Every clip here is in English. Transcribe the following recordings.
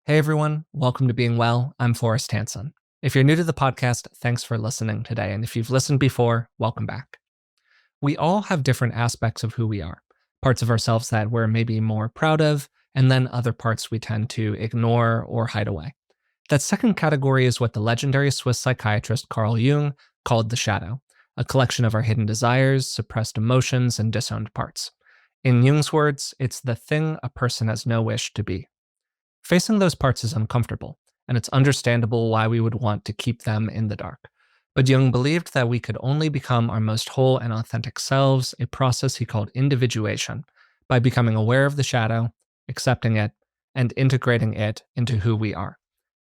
Hey everyone, welcome to Being Well. I'm Forrest Hanson. If you're new to the podcast, thanks for listening today. And if you've listened before, welcome back. We all have different aspects of who we are, parts of ourselves that we're maybe more proud of, and then other parts we tend to ignore or hide away. That second category is what the legendary Swiss psychiatrist Carl Jung called the shadow, a collection of our hidden desires, suppressed emotions, and disowned parts. In Jung's words, it's the thing a person has no wish to be. Facing those parts is uncomfortable, and it's understandable why we would want to keep them in the dark. But Jung believed that we could only become our most whole and authentic selves, a process he called individuation, by becoming aware of the shadow, accepting it, and integrating it into who we are.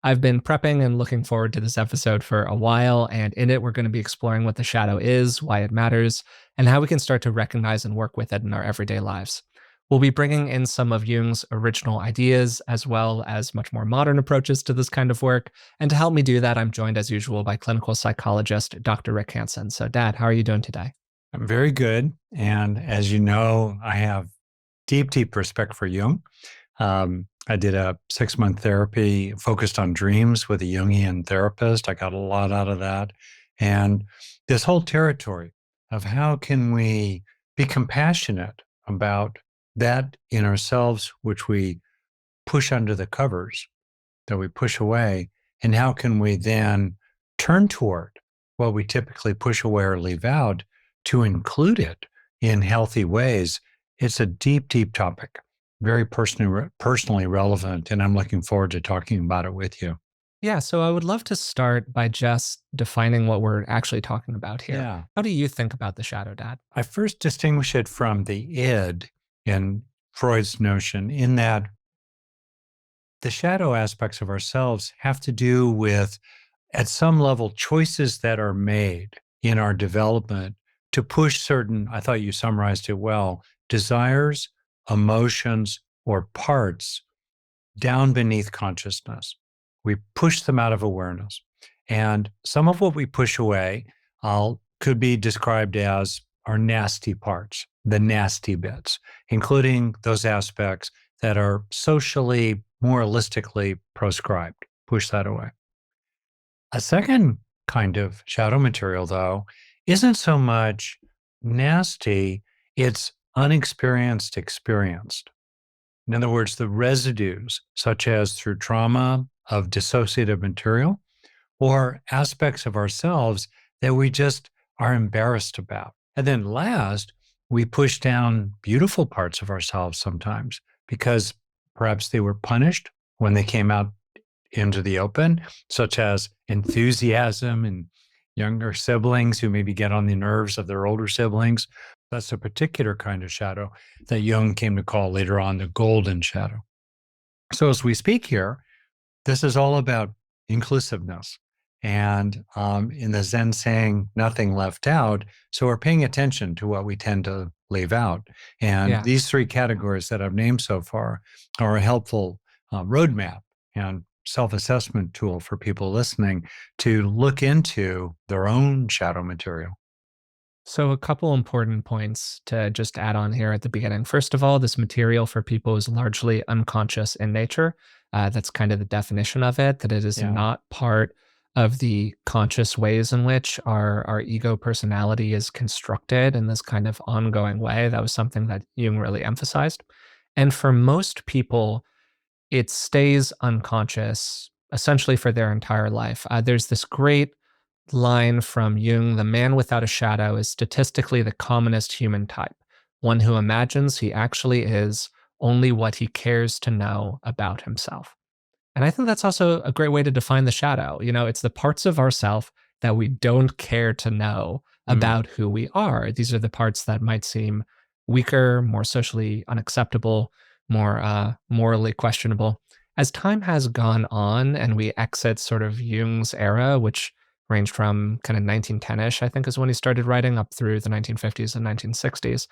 I've been prepping and looking forward to this episode for a while, and in it, we're going to be exploring what the shadow is, why it matters, and how we can start to recognize and work with it in our everyday lives. We'll be bringing in some of Jung's original ideas, as well as much more modern approaches to this kind of work. And to help me do that, I'm joined as usual by clinical psychologist Dr. Rick Hanson. So, Dad, how are you doing today? I'm very good. And as you know, I have deep respect for Jung. I did a 6-month therapy focused on dreams with a Jungian therapist. I got a lot out of that. And this whole territory of how can we be compassionate about that in ourselves, which we push under the covers, that we push away, and how can we then turn toward what we typically push away or leave out to include it in healthy ways. It's a deep topic, very personally relevant, and I'm looking forward to talking about it with you. Yeah, so I would love to start by just defining what we're actually talking about here. Yeah. How do you think about the shadow, Dad? I first distinguish it from the id in Freud's notion, in that the shadow aspects of ourselves have to do with, at some level, choices that are made in our development to push certain, I thought you summarized it well, desires, emotions, or parts down beneath consciousness. We push them out of awareness. And some of what we push away could be described as our nasty parts, the nasty bits, including those aspects that are socially, moralistically proscribed. Push that away. A second kind of shadow material, though, isn't so much nasty, it's unexperienced, experienced. In other words, the residues, such as through trauma of dissociative material or aspects of ourselves that we just are embarrassed about. And then last, we push down beautiful parts of ourselves sometimes because perhaps they were punished when they came out into the open, such as enthusiasm in younger siblings who maybe get on the nerves of their older siblings. That's a particular kind of shadow that Jung came to call later on the golden shadow. So as we speak here, this is all about inclusiveness. And in the Zen saying, nothing left out. So we're paying attention to what we tend to leave out. And these 3 categories that I've named so far are a helpful roadmap and self-assessment tool for people listening to look into their own shadow material. So, a couple important points to just add on here at the beginning. First of all, this material for people is largely unconscious in nature. That's kind of the definition of it, that it is not part of the conscious ways in which our ego personality is constructed in this kind of ongoing way. That was something that Jung really emphasized. And for most people, it stays unconscious essentially for their entire life. There's this great line from Jung: the man without a shadow is statistically the commonest human type, one who imagines he actually is only what he cares to know about himself. And I think that's also a great way to define the shadow. You know, it's the parts of ourself that we don't care to know about who we are. These are the parts that might seem weaker, more socially unacceptable, more morally questionable. As time has gone on and we exit sort of Jung's era, which ranged from kind of 1910-ish, I think is when he started writing, up through the 1950s and 1960s.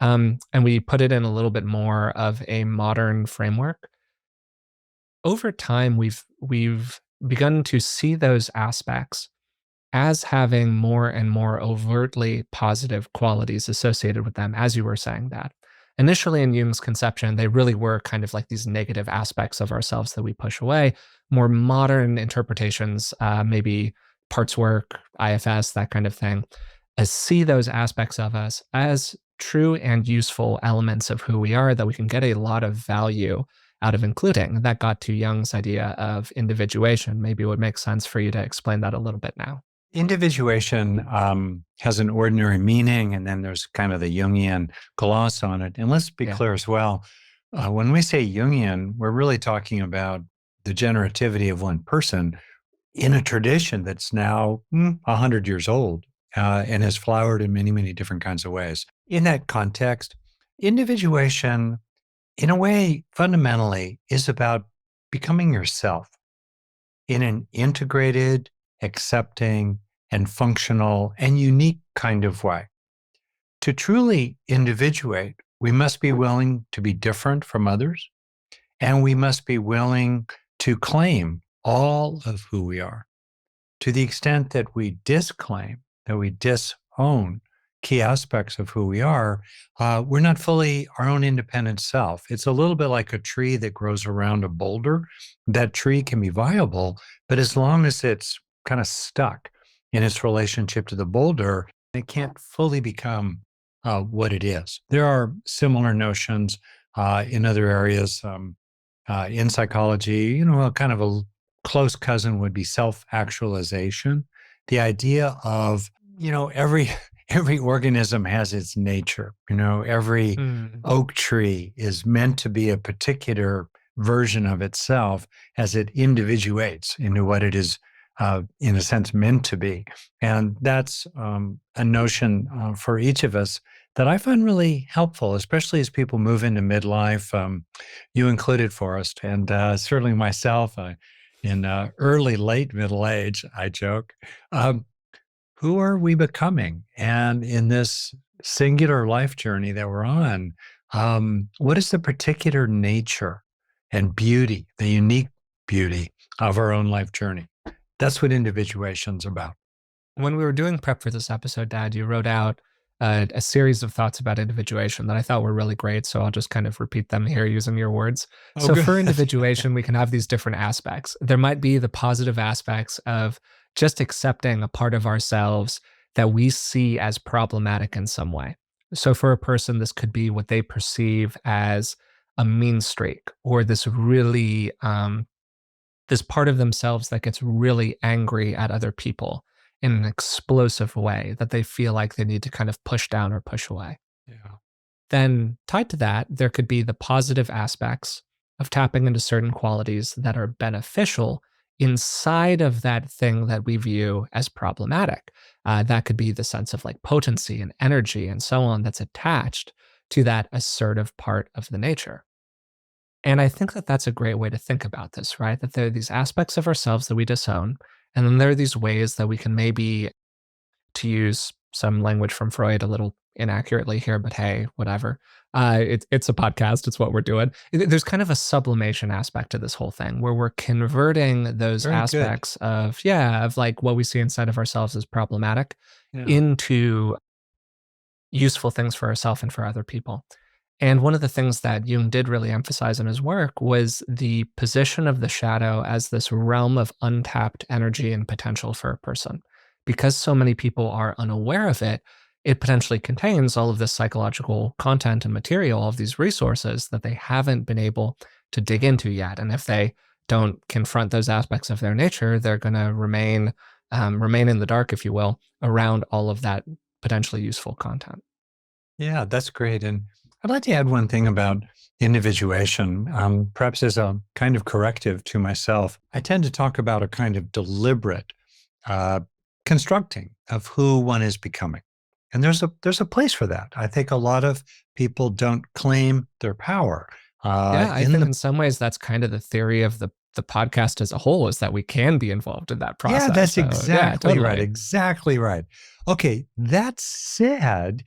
And we put it in a little bit more of a modern framework. Over time, we've begun to see those aspects as having more and more overtly positive qualities associated with them, as you were saying that. initially in Jung's conception, they really were kind of like these negative aspects of ourselves that we push away. More modern interpretations, maybe parts work, IFS, that kind of thing, see those aspects of us as true and useful elements of who we are that we can get a lot of value out of including. That got to Jung's idea of individuation. Maybe it would make sense for you to explain that a little bit now. Individuation has an ordinary meaning, and then there's kind of the Jungian gloss on it. And let's be Yeah. clear as well, when we say Jungian, we're really talking about the generativity of one person in a tradition that's now 100 years old and has flowered in many, many different kinds of ways. In that context, individuation, in a way, fundamentally, is about becoming yourself in an integrated, accepting, and functional and unique kind of way. To truly individuate, we must be willing to be different from others, and we must be willing to claim all of who we are. To the extent that we disclaim, that we disown key aspects of who we are, we're not fully our own independent self. It's a little bit like a tree that grows around a boulder. That tree can be viable, but as long as it's kind of stuck in its relationship to the boulder, it can't fully become what it is. There are similar notions in other areas. In psychology, kind of a close cousin would be self-actualization. The idea of, every organism has its nature. Every oak tree is meant to be a particular version of itself as it individuates into what it is, in a sense, meant to be. And that's a notion for each of us that I find really helpful, especially as people move into midlife. You included, Forrest, and certainly myself in early, late middle age, I joke. Who are we becoming? And in this singular life journey that we're on, what is the particular nature and beauty, the unique beauty of our own life journey? That's what individuation's about. When we were doing prep for this episode, Dad, you wrote out a series of thoughts about individuation that I thought were really great. So I'll just kind of repeat them here using your words. Oh, So good. for individuation, we can have these different aspects. There might be the positive aspects of just accepting a part of ourselves that we see as problematic in some way. So for a person, this could be what they perceive as a mean streak or this part of themselves that gets really angry at other people in an explosive way that they feel like they need to kind of push down or push away. Yeah. Then, tied to that, there could be the positive aspects of tapping into certain qualities that are beneficial inside of that thing that we view as problematic. That could be the sense of like potency and energy and so on that's attached to that assertive part of the nature. And I think that that's a great way to think about this, right? That there are these aspects of ourselves that we disown. And then there are these ways that we can maybe, to use some language from Freud a little inaccurately here, but hey, whatever. It's a podcast. It's what we're doing. There's kind of a sublimation aspect to this whole thing where we're converting those Very good. aspects of like what we see inside of ourselves as problematic Yeah. into useful things for ourselves and for other people. And one of the things that Jung did really emphasize in his work was the position of the shadow as this realm of untapped energy and potential for a person. Because so many people are unaware of it, it potentially contains all of this psychological content and material, all of these resources that they haven't been able to dig into yet. And if they don't confront those aspects of their nature, they're going to remain in the dark, if you will, around all of that potentially useful content. Yeah, that's great. And I'd like to add one thing about individuation, perhaps as a kind of corrective to myself. I tend to talk about a kind of deliberate constructing of who one is becoming. And there's a place for that. I think a lot of people don't claim their power. I think in some ways that's kind of the theory of the podcast as a whole, is that we can be involved in that process. Yeah, that's So, exactly totally. right. Exactly right. Okay, that said,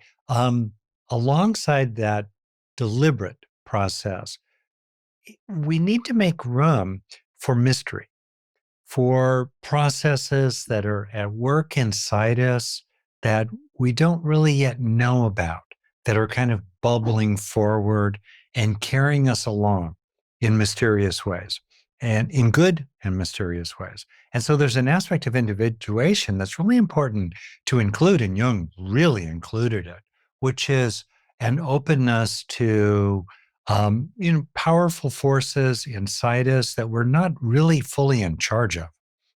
alongside that deliberate process, we need to make room for mystery, for processes that are at work inside us that we don't really yet know about, that are kind of bubbling forward and carrying us along in mysterious ways and in good and mysterious ways. And so there's an aspect of individuation that's really important to include, and Jung really included it, which is an openness to powerful forces inside us that we're not really fully in charge of.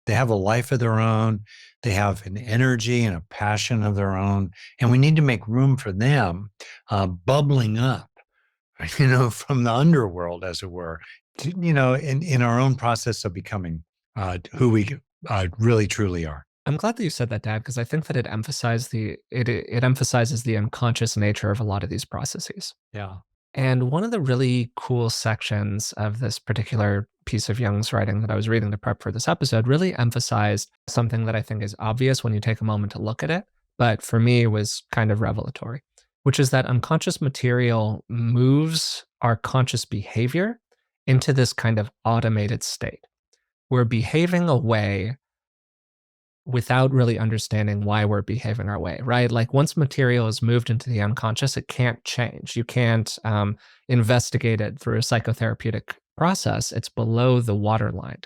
They have a life of their own. They have an energy and a passion of their own, and we need to make room for them bubbling up, from the underworld, as it were, in our own process of becoming who we really truly are. I'm glad that you said that, Dad, because I think that it emphasizes the unconscious nature of a lot of these processes. Yeah. And one of the really cool sections of this particular piece of Jung's writing that I was reading to prep for this episode really emphasized something that I think is obvious when you take a moment to look at it, but for me was kind of revelatory, which is that unconscious material moves our conscious behavior into this kind of automated state. We're behaving a way without really understanding why we're behaving our way, right? Like once material is moved into the unconscious, it can't change. You can't investigate it through a psychotherapeutic process. It's below the waterline.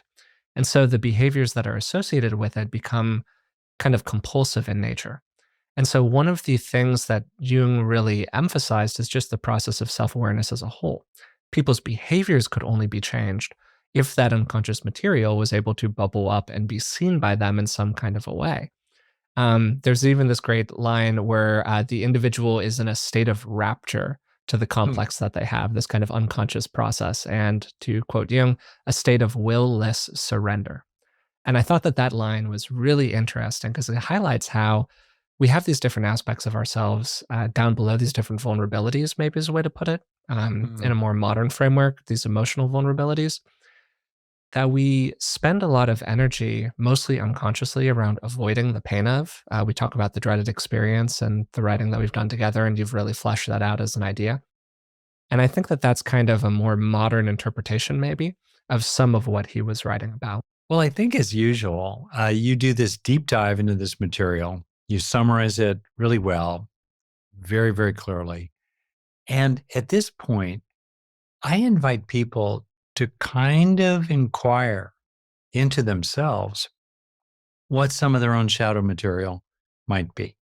And so the behaviors that are associated with it become kind of compulsive in nature. And so one of the things that Jung really emphasized is just the process of self-awareness as a whole. People's behaviors could only be changed if that unconscious material was able to bubble up and be seen by them in some kind of a way. There's even this great line where the individual is in a state of rapture to the Hmm. complex that they have, this kind of unconscious process, and to quote Jung, a state of will-less surrender. And I thought that that line was really interesting because it highlights how we have these different aspects of ourselves down below, these different vulnerabilities, maybe is a way to put it, in a Hmm. more modern framework, these emotional vulnerabilities that we spend a lot of energy, mostly unconsciously, around avoiding the pain of. We talk about the dreaded experience and the writing that we've done together, and you've really fleshed that out as an idea. And I think that that's kind of a more modern interpretation, maybe, of some of what he was writing about. Well, I think as usual, you do this deep dive into this material. You summarize it really well, very, very clearly. And at this point, I invite people to kind of inquire into themselves what some of their own shadow material might be.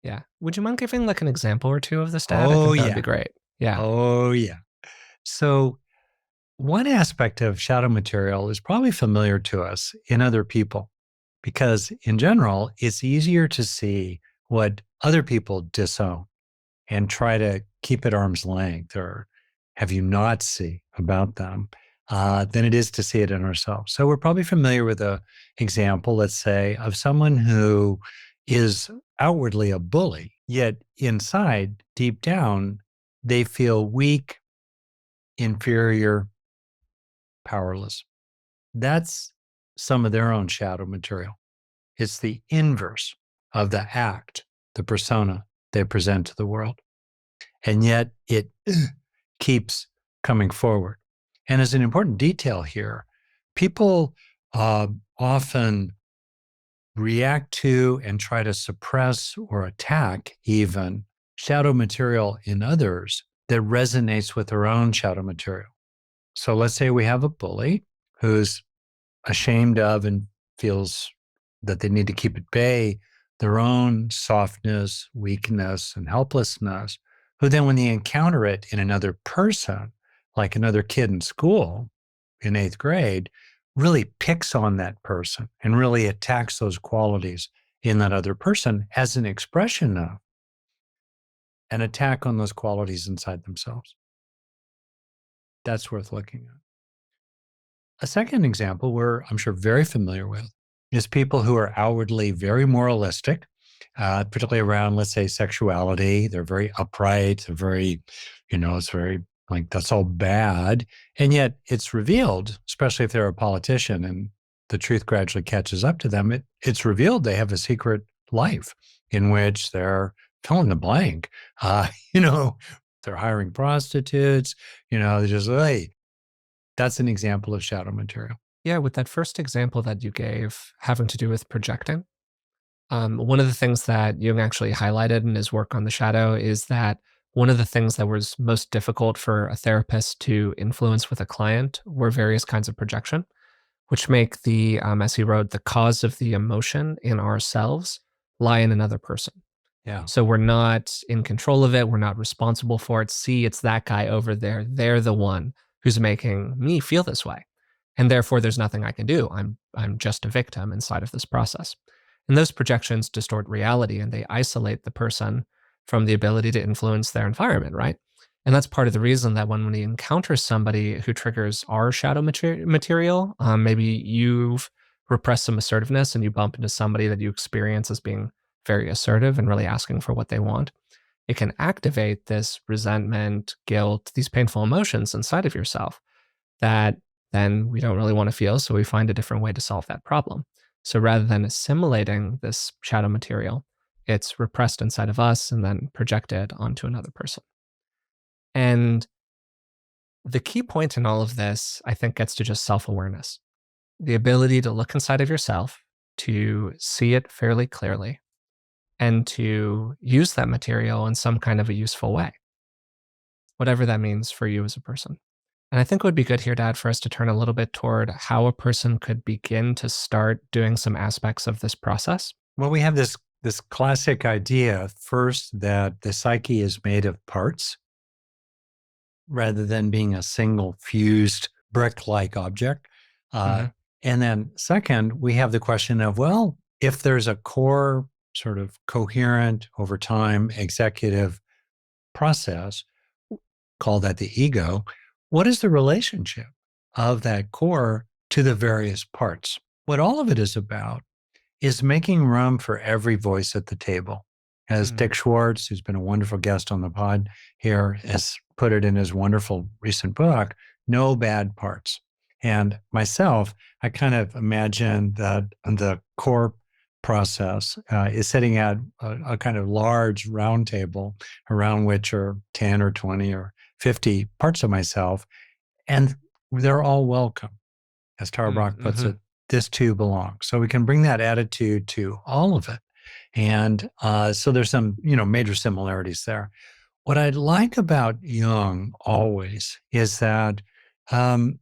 Yeah. Would you mind giving like an example or two of this, Dad? I Oh, think that would yeah. be great. Yeah. Oh, yeah. So, one aspect of shadow material is probably familiar to us in other people because, in general, it's easier to see what other people disown and try to keep at arm's length or have you not see about them than it is to see it in ourselves. So we're probably familiar with a example, let's say, of someone who is outwardly a bully, yet inside, deep down, they feel weak, inferior, powerless. That's some of their own shadow material. It's the inverse of the act, the persona they present to the world. And yet it keeps coming forward. And as an important detail here, people often react to and try to suppress or attack even shadow material in others that resonates with their own shadow material. So let's say we have a bully who's ashamed of and feels that they need to keep at bay their own softness, weakness, and helplessness, who then, when they encounter it in another person, like another kid in school in eighth grade, really picks on that person and really attacks those qualities in that other person as an expression of an attack on those qualities inside themselves. That's worth looking at. A second example we're, I'm sure, very familiar with is people who are outwardly very moralistic, particularly around, let's say, sexuality. They're very upright. They're very, it's very like that's all bad. And yet it's revealed, especially if they're a politician and the truth gradually catches up to them, it's revealed they have a secret life in which they're fill in the blank. You know, they're hiring prostitutes, they're just, hey, that's an example of shadow material. Yeah. With that first example that you gave having to do with projecting, one of the things that Jung actually highlighted in his work on the shadow is that one of the things that was most difficult for a therapist to influence with a client were various kinds of projection, which make the, as he wrote, the cause of the emotion in ourselves lie in another person. Yeah. So we're not in control of it. We're not responsible for it. See, it's that guy over there. They're the one who's making me feel this way. And therefore there's nothing I can do. I'm just a victim inside of this process. And those projections distort reality and they isolate the person from the ability to influence their environment, right? And that's part of the reason that when we encounter somebody who triggers our shadow material, maybe you've repressed some assertiveness and you bump into somebody that you experience as being very assertive and really asking for what they want, it can activate this resentment, guilt, these painful emotions inside of yourself that then we don't really want to feel. So we find a different way to solve that problem. So rather than assimilating this shadow material, it's repressed inside of us and then projected onto another person. And the key point in all of this, I think, gets to just self awareness, the ability to look inside of yourself, to see it fairly clearly, and to use that material in some kind of a useful way, whatever that means for you as a person. And I think it would be good here, Dad, for us to turn a little bit toward how a person could begin to start doing some aspects of this process. Well, we have this classic idea first that the psyche is made of parts rather than being a single fused brick-like object. Mhm. And then second, we have the question of, well, if there's a core sort of coherent over time executive process, call that the ego, what is the relationship of that core to the various parts? What all of it is about is making room for every voice at the table. As Mm. Dick Schwartz, who's been a wonderful guest on the pod here, has put it in his wonderful recent book, No Bad Parts. And myself, I kind of imagine that the core process is sitting at a kind of large round table around which are 10 or 20 or 50 parts of myself, and they're all welcome. As Tara Brach puts Mhm. it, this too belongs. So we can bring that attitude to all of it. And so there's some, major similarities there. What I like about Jung always is that um,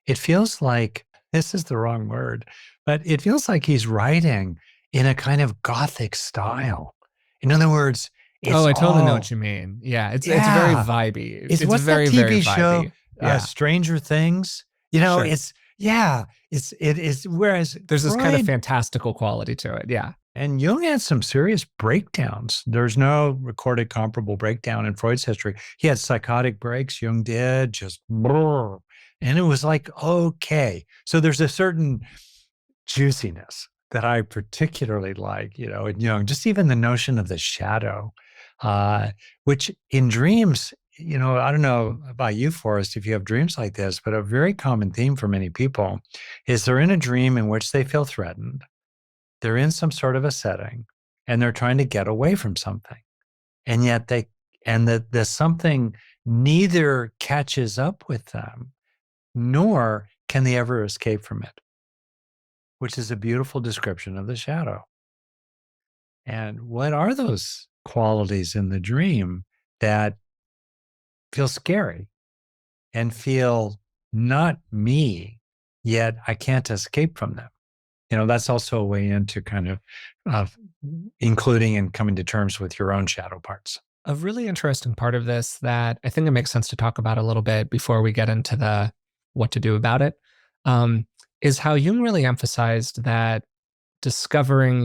it feels like, this is the wrong word, but it feels like he's writing in a kind of Gothic style. In other words, Oh, it's I totally know what all, you mean. Yeah, it's very yeah. vibey. It's It's what's that very, very TV show, vibey. Yeah, Stranger Things? sure. Yeah, it is. Whereas There's this kind of Freud fantastical quality to it. Yeah. and Jung had some serious breakdowns. There's no recorded comparable breakdown in Freud's history. He had psychotic breaks, Jung did, just brrr. And it was like, okay. So there's a certain juiciness that I particularly like, in Jung, just even the notion of the shadow, which in dreams, I don't know about you, Forrest, if you have dreams like this, but a very common theme for many people is they're in a dream in which they feel threatened. They're in some sort of a setting and they're trying to get away from something. And yet the something neither catches up with them, nor can they ever escape from it, which is a beautiful description of the shadow. And what are those qualities in the dream that feel scary and feel not me, yet I can't escape from them? That's also a way into kind of including and coming to terms with your own shadow parts. A really interesting part of this that I think it makes sense to talk about a little bit before we get into the what to do about it, um, is how Jung really emphasized that discovering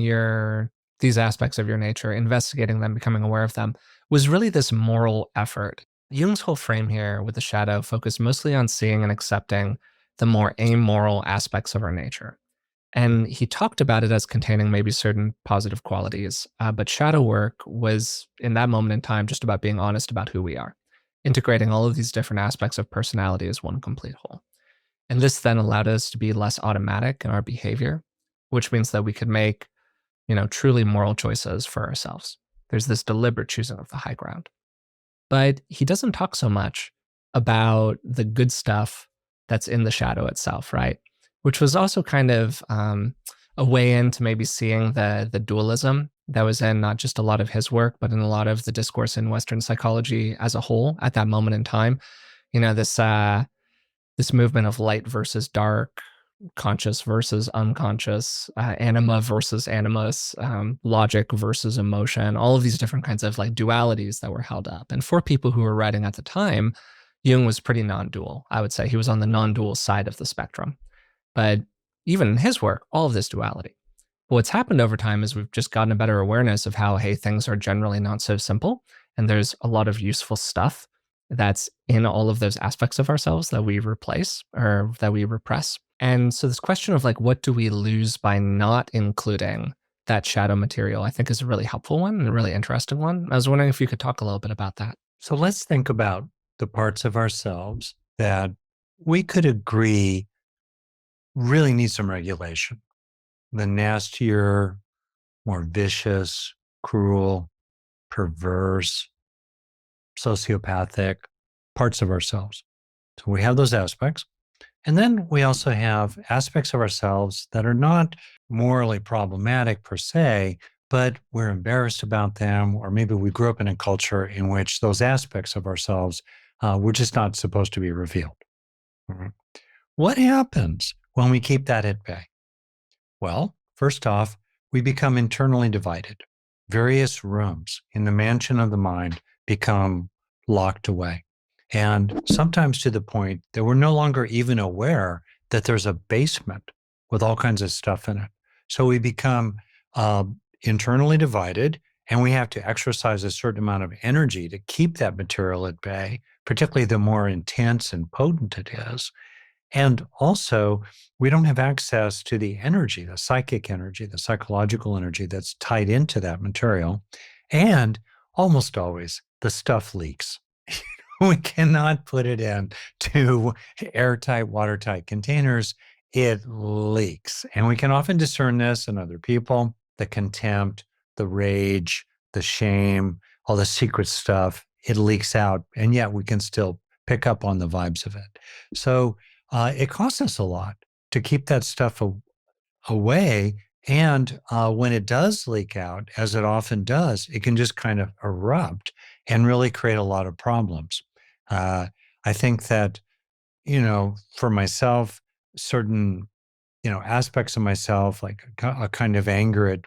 these aspects of your nature, investigating them, becoming aware of them, was really this moral effort. Jung's whole frame here with the shadow focused mostly on seeing and accepting the more amoral aspects of our nature. And he talked about it as containing maybe certain positive qualities. But shadow work was, in that moment in time, just about being honest about who we are, integrating all of these different aspects of personality as one complete whole. And this then allowed us to be less automatic in our behavior, which means that we could make, truly moral choices for ourselves. There's this deliberate choosing of the high ground. But he doesn't talk so much about the good stuff that's in the shadow itself, right? Which was also kind of a way into maybe seeing the dualism that was in not just a lot of his work, but in a lot of the discourse in Western psychology as a whole at that moment in time. This movement of light versus dark, conscious versus unconscious, anima versus animus, logic versus emotion, all of these different kinds of like dualities that were held up. And for people who were writing at the time, Jung was pretty non-dual. I would say he was on the non-dual side of the spectrum. But even in his work, all of this duality. But what's happened over time is we've just gotten a better awareness of how, hey, things are generally not so simple. And there's a lot of useful stuff that's in all of those aspects of ourselves that we replace or that we repress. And so this question of like, what do we lose by not including that shadow material, I think is a really helpful one and a really interesting one. I was wondering if you could talk a little bit about that. So let's think about the parts of ourselves that we could agree really need some regulation. The nastier, more vicious, cruel, perverse, sociopathic parts of ourselves. So we have those aspects. And then we also have aspects of ourselves that are not morally problematic per se, but we're embarrassed about them, or maybe we grew up in a culture in which those aspects of ourselves were just not supposed to be revealed. Mhm. What happens when we keep that at bay? Well, first off, we become internally divided. Various rooms in the mansion of the mind become locked away. And sometimes to the point that we're no longer even aware that there's a basement with all kinds of stuff in it. So we become internally divided, and we have to exercise a certain amount of energy to keep that material at bay, particularly the more intense and potent it is. And also, we don't have access to the energy, the psychic energy, the psychological energy that's tied into that material. And almost always, the stuff leaks. We cannot put it in to airtight, watertight containers. It leaks. And we can often discern this in other people, the contempt, the rage, the shame, all the secret stuff. It leaks out. And yet we can still pick up on the vibes of it. So it costs us a lot to keep that stuff away. And when it does leak out, as it often does, it can just kind of erupt and really create a lot of problems. I think that, for myself, certain, aspects of myself, like a kind of anger at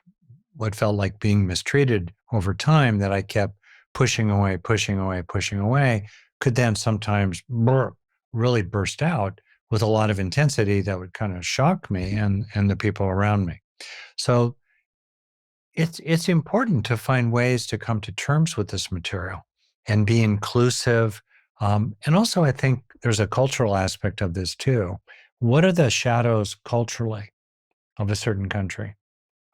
what felt like being mistreated over time that I kept pushing away, pushing away, pushing away, could then sometimes really burst out with a lot of intensity that would kind of shock me and the people around me. So it's important to find ways to come to terms with this material and be inclusive. And also, I think there's a cultural aspect of this too. What are the shadows culturally of a certain country?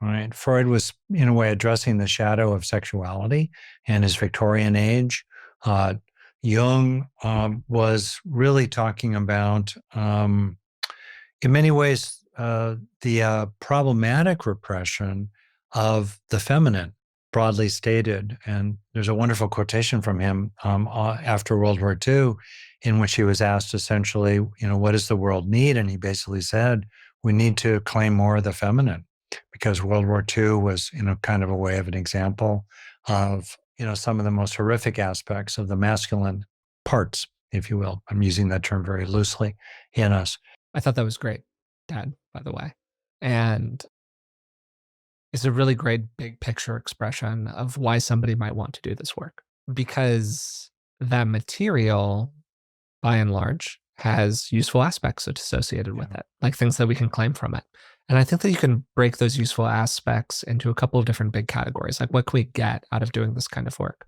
Right. Freud was, in a way, addressing the shadow of sexuality in his Victorian age. Jung was really talking about, in many ways, the problematic repression of the feminine, broadly stated. And there's a wonderful quotation from him after World War II, in which he was asked essentially, what does the world need? And he basically said, we need to claim more of the feminine, because World War II was, kind of a way of an example of, some of the most horrific aspects of the masculine parts, if you will. I'm using that term very loosely in us. I thought that was great, Dad, by the way. And it's a really great big picture expression of why somebody might want to do this work. Because that material, by and large, has useful aspects associated with it, like things that we can claim from it. And I think that you can break those useful aspects into a couple of different big categories. Like, what can we get out of doing this kind of work?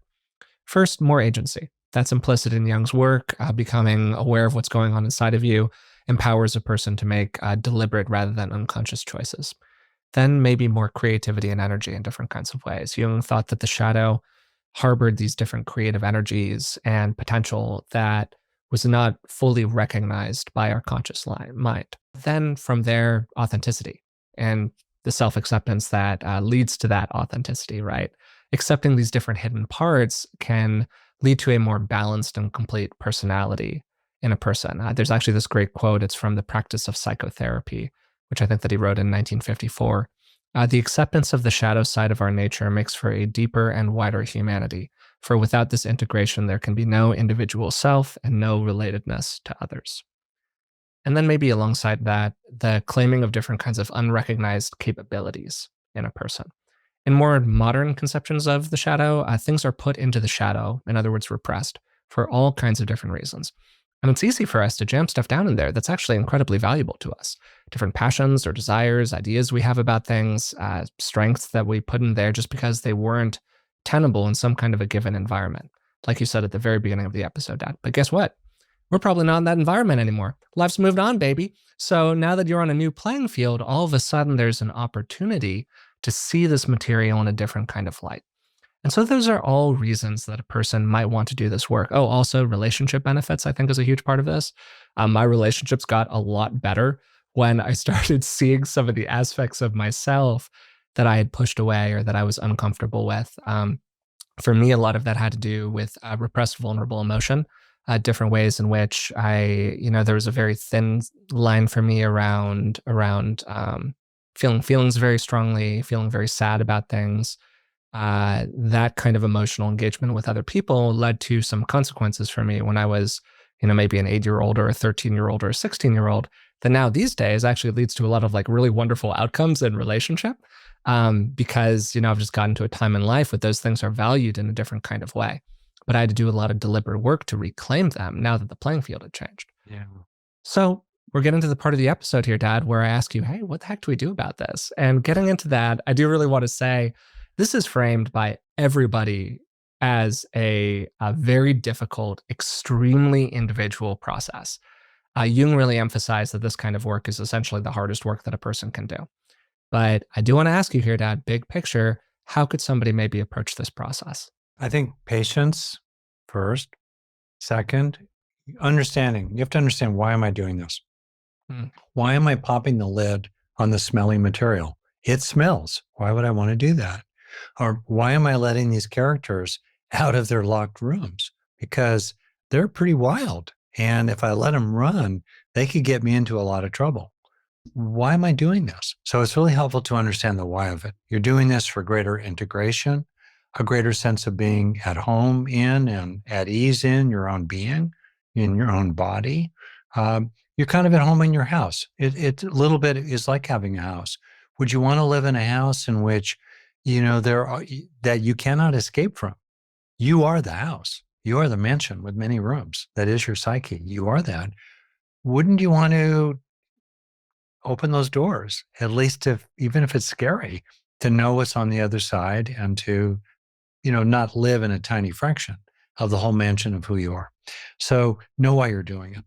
First, more agency. That's implicit in Jung's work. Becoming aware of what's going on inside of you empowers a person to make deliberate rather than unconscious choices. Then maybe more creativity and energy in different kinds of ways. Jung thought that the shadow harbored these different creative energies and potential that was not fully recognized by our conscious mind. Then from there, authenticity and the self acceptance that leads to that authenticity, right? Accepting these different hidden parts can lead to a more balanced and complete personality in a person. There's actually this great quote. It's from The Practice of Psychotherapy, which I think that he wrote in 1954. The acceptance of the shadow side of our nature makes for a deeper and wider humanity. For without this integration, there can be no individual self and no relatedness to others. And then maybe alongside that, the claiming of different kinds of unrecognized capabilities in a person. In more modern conceptions of the shadow, things are put into the shadow, in other words, repressed, for all kinds of different reasons. And it's easy for us to jam stuff down in there that's actually incredibly valuable to us. Different passions or desires, ideas we have about things, strengths that we put in there just because they weren't tenable in some kind of a given environment. Like you said at the very beginning of the episode, Dad. But guess what? We're probably not in that environment anymore. Life's moved on, baby. So now that you're on a new playing field, all of a sudden there's an opportunity to see this material in a different kind of light. And so those are all reasons that a person might want to do this work. Oh, also relationship benefits, I think, is a huge part of this. My relationships got a lot better when I started seeing some of the aspects of myself that I had pushed away or that I was uncomfortable with. For me, a lot of that had to do with repressed vulnerable emotion, different ways in which there was a very thin line for me around feeling feelings very strongly, feeling very sad about things. That kind of emotional engagement with other people led to some consequences for me when I was, maybe an 8-year-old or a 13-year-old or a 16-year-old. That now these days actually leads to a lot of like really wonderful outcomes in relationship, because I've just gotten to a time in life where those things are valued in a different kind of way. But I had to do a lot of deliberate work to reclaim them now that the playing field had changed. Yeah. So we're getting to the part of the episode here, Dad, where I ask you, hey, what the heck do we do about this? And getting into that, I do really want to say this is framed by everybody as a very difficult, extremely individual process. Jung really emphasized that this kind of work is essentially the hardest work that a person can do. But I do want to ask you here, Dad, big picture, how could somebody maybe approach this process? I think patience first. Second, understanding. You have to understand, why am I doing this? Hmm. Why am I popping the lid on the smelly material? It smells. Why would I want to do that? Or why am I letting these characters out of their locked rooms? Because they're pretty wild. And if I let them run, they could get me into a lot of trouble. Why am I doing this? So it's really helpful to understand the why of it. You're doing this for greater integration, a greater sense of being at home in and at ease in your own being, in your own body. You're kind of at home in your house. It a little bit is like having a house. Would you want to live in a house in which, there are that you cannot escape from? You are the house. You are the mansion with many rooms. That is your psyche. You are that. Wouldn't you want to open those doors, at least even if it's scary, to know what's on the other side and to, not live in a tiny fraction of the whole mansion of who you are. So know why you're doing it.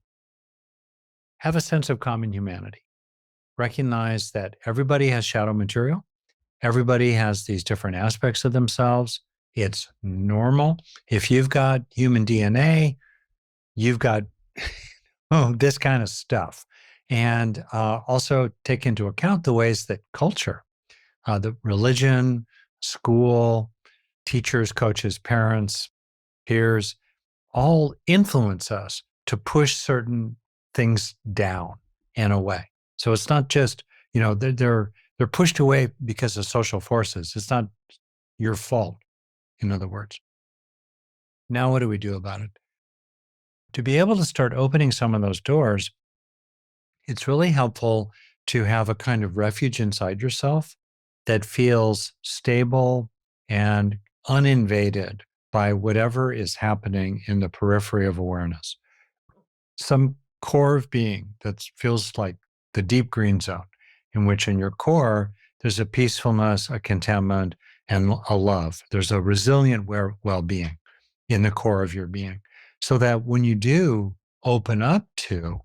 Have a sense of common humanity. Recognize that everybody has shadow material. Everybody has these different aspects of themselves. It's normal. If you've got human DNA, you've got this kind of stuff. And also take into account the ways that culture, the religion, school, teachers, coaches, parents, peers, all influence us to push certain things down and away. So it's not just, they're pushed away because of social forces. It's not your fault, in other words. Now, what do we do about it? To be able to start opening some of those doors, it's really helpful to have a kind of refuge inside yourself that feels stable and uninvaded by whatever is happening in the periphery of awareness. Some core of being that feels like the deep green zone, in which in your core, there's a peacefulness, a contentment, and a love. There's a resilient well-being in the core of your being. So that when you do open up to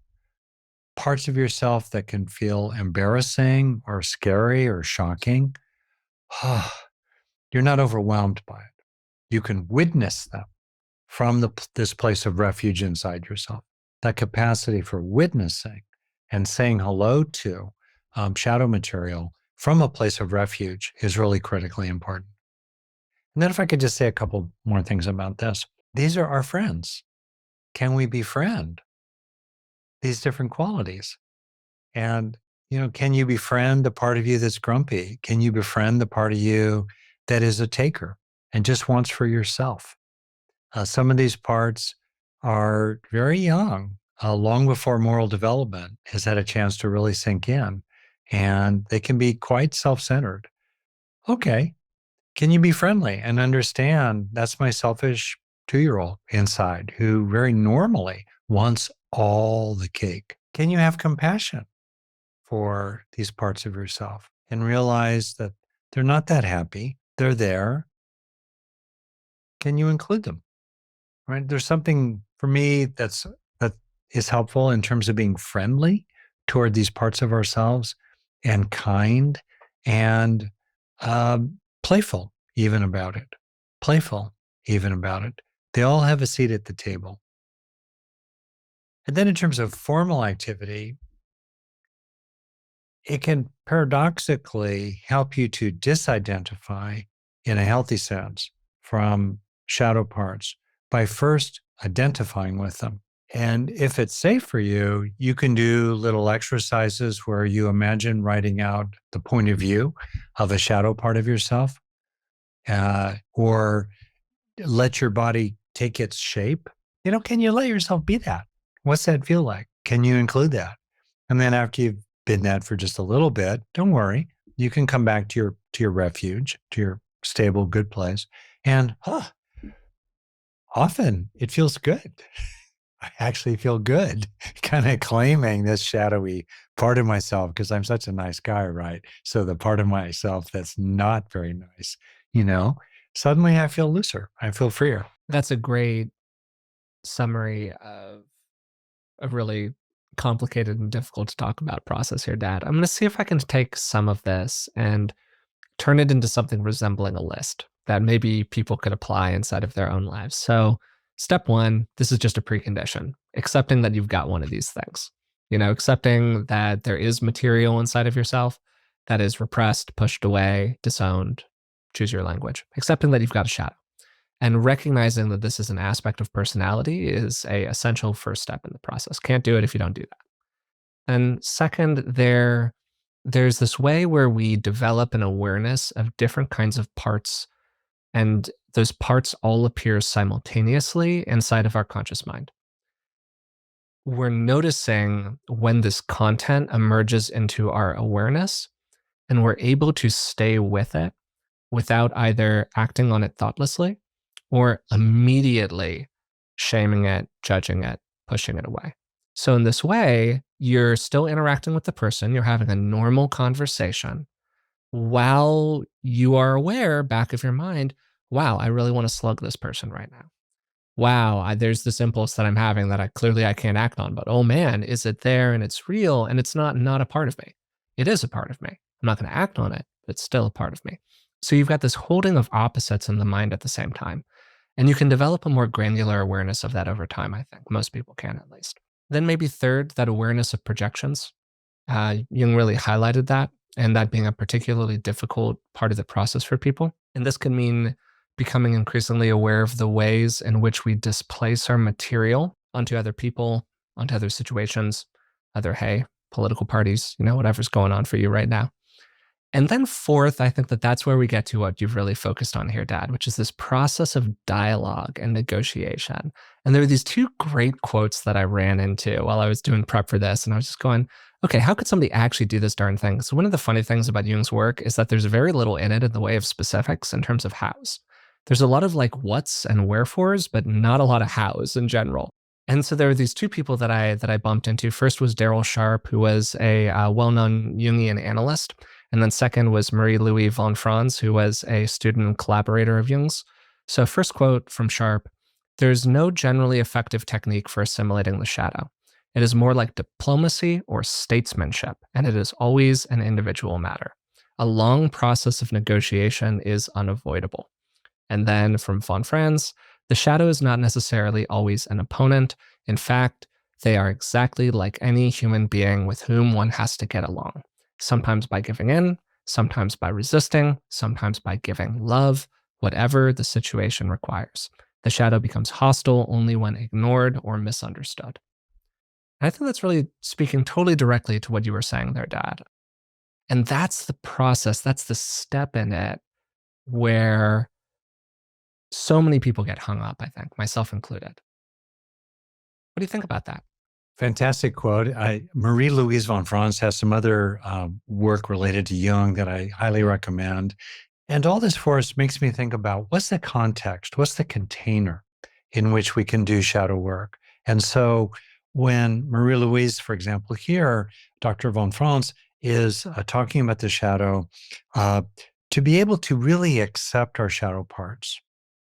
parts of yourself that can feel embarrassing or scary or shocking, you're not overwhelmed by it. You can witness them from this place of refuge inside yourself. That capacity for witnessing and saying hello to shadow material from a place of refuge is really critically important. And then if I could just say a couple more things about this. These are our friends. Can we befriend these different qualities? And, Can you befriend the part of you that's grumpy? Can you befriend the part of you that is a taker and just wants for yourself? Some of these parts are very young, long before moral development has had a chance to really sink in, and they can be quite self centered. Okay. Can you be friendly and understand that's my selfish 2-year old inside who very normally wants all the cake? Can you have compassion for these parts of yourself and realize that they're not that happy? They're there. Can you include them? Right? There's something for me that is helpful in terms of being friendly toward these parts of ourselves and kind and playful even about it. Playful even about it. They all have a seat at the table. And then in terms of formal activity, it can paradoxically help you to disidentify in a healthy sense from shadow parts by first identifying with them. And if it's safe for you, you can do little exercises where you imagine writing out the point of view of a shadow part of yourself, or let your body take its shape. Can you let yourself be that? What's that feel like? Can you include that? And then after you've been that for just a little bit, don't worry. You can come back to your refuge, to your stable, good place. And often it feels good. I actually feel good kind of claiming this shadowy part of myself because I'm such a nice guy, right? So the part of myself that's not very nice, suddenly I feel looser. I feel freer. That's a great summary of a really complicated and difficult to talk about process here, Dad. I'm going to see if I can take some of this and turn it into something resembling a list that maybe people could apply inside of their own lives. So, step one, this is just a precondition, accepting that you've got one of these things. Accepting that there is material inside of yourself that is repressed, pushed away, disowned, choose your language. Accepting that you've got a shadow. And recognizing that this is an aspect of personality is a essential first step in the process. Can't do it if you don't do that. And second, there's this way where we develop an awareness of different kinds of parts, and those parts all appear simultaneously inside of our conscious mind. We're noticing when this content emerges into our awareness, and we're able to stay with it without either acting on it thoughtlessly or immediately shaming it, judging it, pushing it away. So, in this way, you're still interacting with the person, you're having a normal conversation while you are aware back of your mind, wow, I really want to slug this person right now. Wow, there's this impulse that I'm having that I can't act on, but oh man, is it there and it's real and it's not a part of me. It is a part of me. I'm not going to act on it, but it's still a part of me. So you've got this holding of opposites in the mind at the same time. And you can develop a more granular awareness of that over time, I think. Most people can, at least. Then maybe third, that awareness of projections. Jung really highlighted that, and that being a particularly difficult part of the process for people. And this can mean becoming increasingly aware of the ways in which we displace our material onto other people, onto other situations, other political parties, whatever's going on for you right now. And then fourth, I think that that's where we get to what you've really focused on here, Dad, which is this process of dialogue and negotiation. And there were these two great quotes that I ran into while I was doing prep for this. And I was just going, okay, how could somebody actually do this darn thing? So one of the funny things about Jung's work is that there's very little in it in the way of specifics in terms of hows. There's a lot of like whats and wherefores, but not a lot of hows in general. And so there were these two people that I bumped into. First was Daryl Sharp, who was a well-known Jungian analyst. And then second was Marie-Louise von Franz, who was a student and collaborator of Jung's. So first quote from Sharp, there's no generally effective technique for assimilating the shadow. It is more like diplomacy or statesmanship, and it is always an individual matter. A long process of negotiation is unavoidable. And then from von Franz, the shadow is not necessarily always an opponent. In fact, they are exactly like any human being with whom one has to get along. Sometimes by giving in, sometimes by resisting, sometimes by giving love, whatever the situation requires. The shadow becomes hostile only when ignored or misunderstood. I think that's really speaking totally directly to what you were saying there, Dad. And that's the process, that's the step in it where so many people get hung up, I think, myself included. What do you think about that? Fantastic quote. Marie-Louise von Franz has some other work related to Jung that I highly recommend. And all this, Forrest, makes me think about what's the context, what's the container in which we can do shadow work. And so when Marie-Louise, for example, here, Dr. von Franz is talking about the shadow, to be able to really accept our shadow parts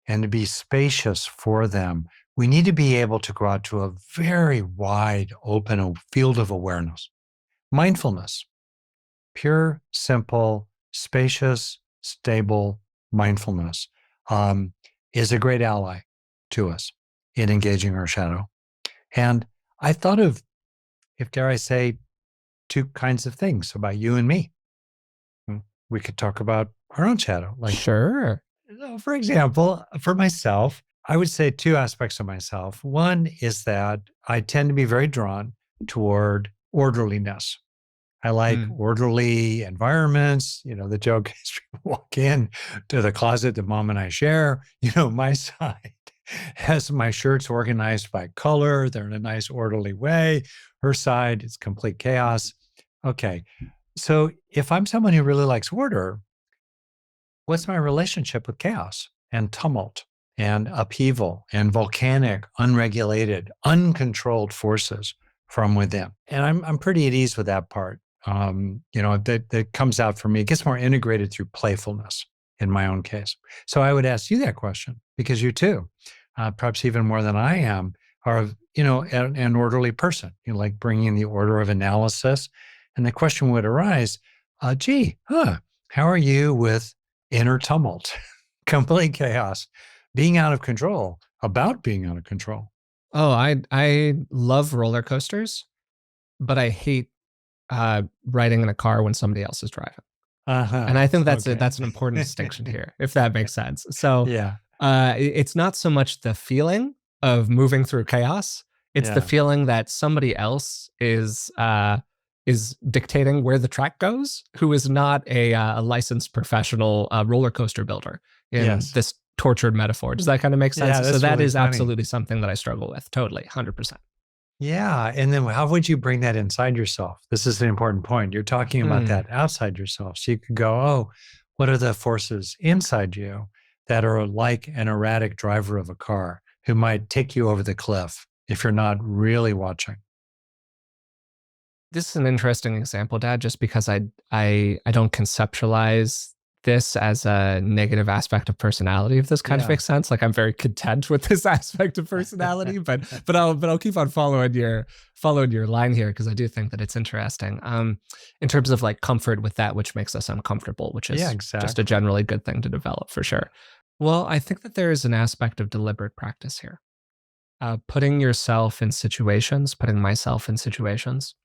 and to be spacious for them, we need to be able to go out to a very wide, open field of awareness. Mindfulness, pure, simple, spacious, stable mindfulness is a great ally to us in engaging our shadow. And I thought of, if dare I say, two kinds of things about you and me. We could talk about our own shadow. Like, Sure. for example, for myself, I would say two aspects of myself. One is that I tend to be very drawn toward orderliness. I like orderly environments. The joke is people walk in to the closet that mom and I share. My side has my shirts organized by color. They're in a nice orderly way. Her side is complete chaos. Okay. So if I'm someone who really likes order, what's my relationship with chaos and tumult and upheaval and volcanic, unregulated, uncontrolled forces from within? And I'm pretty at ease with that part. That comes out for me. It gets more integrated through playfulness in my own case. So I would ask you that question because you too, perhaps even more than I am, are, an orderly person. You like bringing the order of analysis. And the question would arise, how are you with inner tumult, complete chaos, being out of control, about being out of control? Oh, I love roller coasters, but I hate riding in a car when somebody else is driving. And I think that's that's an important distinction here, if that makes sense. So Yeah. It's not so much the feeling of moving through chaos; it's the Yeah. feeling that somebody else is dictating where the track goes, who is not a licensed professional roller coaster builder in Yes. this tortured metaphor. Does that kind of make sense? Yeah, So that's that really is funny. absolutely something that I struggle with. Totally, 100%. Yeah. And then how would you bring that inside yourself? This is an important point. You're talking about that outside yourself. So you could go, oh, what are the forces inside you that are like an erratic driver of a car who might take you over the cliff if you're not really watching? This is an interesting example, Dad, just because I don't conceptualize this as a negative aspect of personality, if this kind of Yeah. makes sense. Like I'm very content with this aspect of personality, but I'll keep on following your line here because I do think that it's interesting. In terms of like comfort with that which makes us uncomfortable, which is Yeah, just a exactly. generally good thing to develop for sure. Well, I think that there is an aspect of deliberate practice here. Putting yourself in situations, putting myself in situations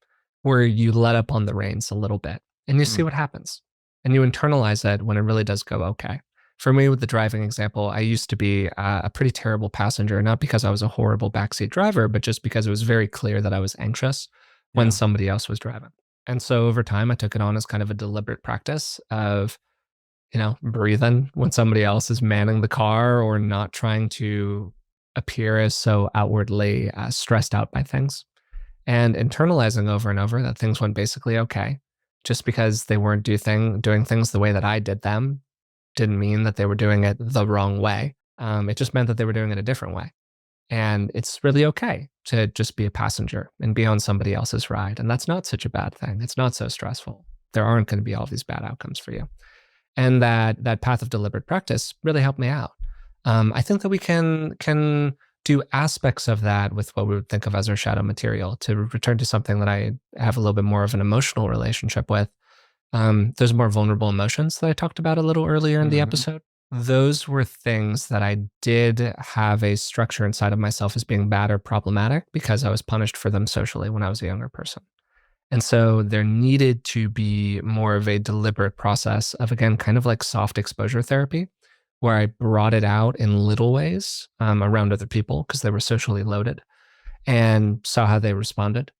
where you let up on the reins a little bit and you see Mm. what happens and you internalize it when it really does go okay. For me, with the driving example, I used to be a pretty terrible passenger, not because I was a horrible backseat driver, but just because it was very clear that I was anxious when Yeah. somebody else was driving. And so over time, I took it on as kind of a deliberate practice of, breathing when somebody else is manning the car or not trying to appear as so outwardly stressed out by things and internalizing over and over that things went basically okay. Just because they weren't doing things the way that I did them didn't mean that they were doing it the wrong way. It just meant that they were doing it a different way. And it's really okay to just be a passenger and be on somebody else's ride. And that's not such a bad thing. It's not so stressful. There aren't going to be all these bad outcomes for you. And that path of deliberate practice really helped me out. I think that we can do aspects of that with what we would think of as our shadow material. To return to something that I have a little bit more of an emotional relationship with, those more vulnerable emotions that I talked about a little earlier in the Mhm. episode. Those were things that I did have a structure inside of myself as being bad or problematic because I was punished for them socially when I was a younger person. And so there needed to be more of a deliberate process of, again, kind of like soft exposure therapy, where I brought it out in little ways around other people because they were socially loaded and saw how they responded.